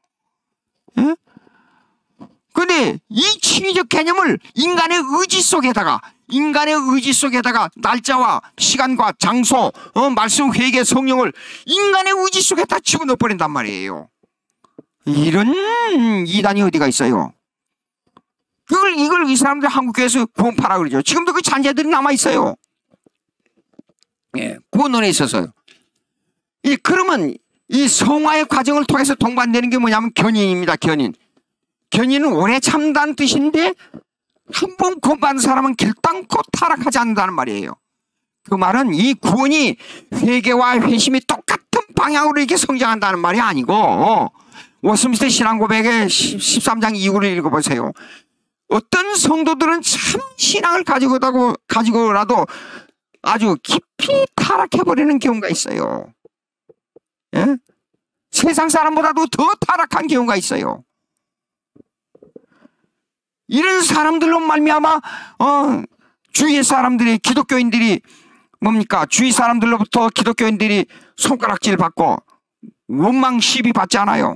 그런데 이 칭의적 개념을 인간의 의지 속에다가 날짜와 시간과 장소, 말씀, 회개, 성령을 인간의 의지 속에다 집어넣어 버린단 말이에요. 이런 이단이 어디가 있어요? 이걸 이 사람들 한국교회에서 구원파라 그러죠. 지금도 그 잔재들이 남아 있어요. 예, 구원론에 있어서요. 그러면 이 성화의 과정을 통해서 동반되는 게 뭐냐면 견인입니다. 견인은 오래 참다는 뜻인데 한 번 구원받은 사람은 결단코 타락하지 않는다는 말이에요. 그 말은 이 구원이 회개와 회심이 똑같은 방향으로 이렇게 성장한다는 말이 아니고 워스민스터 신앙고백의 13장 2구를 읽어보세요. 어떤 성도들은 참 신앙을 가지고라도 아주 깊이 타락해버리는 경우가 있어요. 예? 세상 사람보다도 더 타락한 경우가 있어요. 이런 사람들로 말미암아 주위의 사람들이 기독교인들이 뭡니까? 주위 사람들로부터 기독교인들이 손가락질 받고 원망 시비 받지 않아요.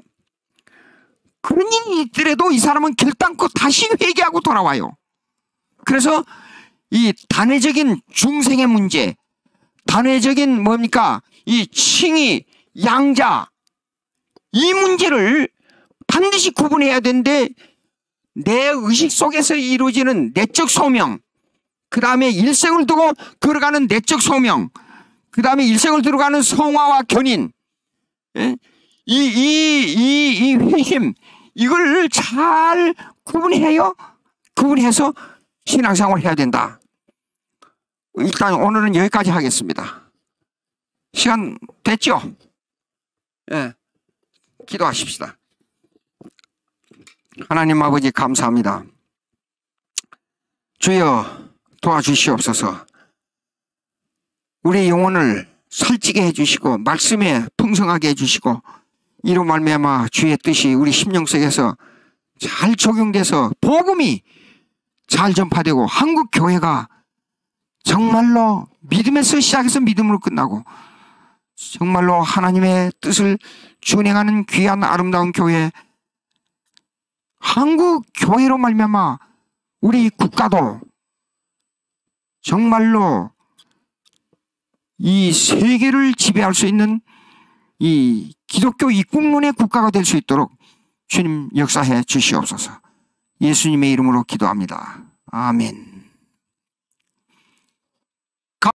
그런 일이 있더라도 이 사람은 결단코 다시 회개하고 돌아와요. 그래서 이 단회적인 중생의 문제, 단회적인 뭡니까? 이 칭의, 양자, 이 문제를 반드시 구분해야 되는데 내 의식 속에서 이루어지는 내적 소명, 그 다음에 일생을 두고 걸어가는 내적 소명, 그 다음에 일생을 들어가는 성화와 견인, 예? 이 회심, 이걸 잘 구분해서 신앙생활을 해야 된다. 일단 오늘은 여기까지 하겠습니다. 시간 됐죠? 예. 기도하십시다. 하나님 아버지 감사합니다. 주여 도와주시옵소서. 우리 영혼을 살찌게 해주시고 말씀에 풍성하게 해주시고 이로 말미암아 주의 뜻이 우리 심령 속에서 잘 적용돼서 복음이 잘 전파되고 한국 교회가 정말로 믿음에서 시작해서 믿음으로 끝나고 정말로 하나님의 뜻을 준행하는 귀한 아름다운 교회, 한국 교회로 말미암아 우리 국가도 정말로 이 세계를 지배할 수 있는 이 기독교 이국론의 국가가 될 수 있도록 주님 역사해 주시옵소서. 예수님의 이름으로 기도합니다. 아멘.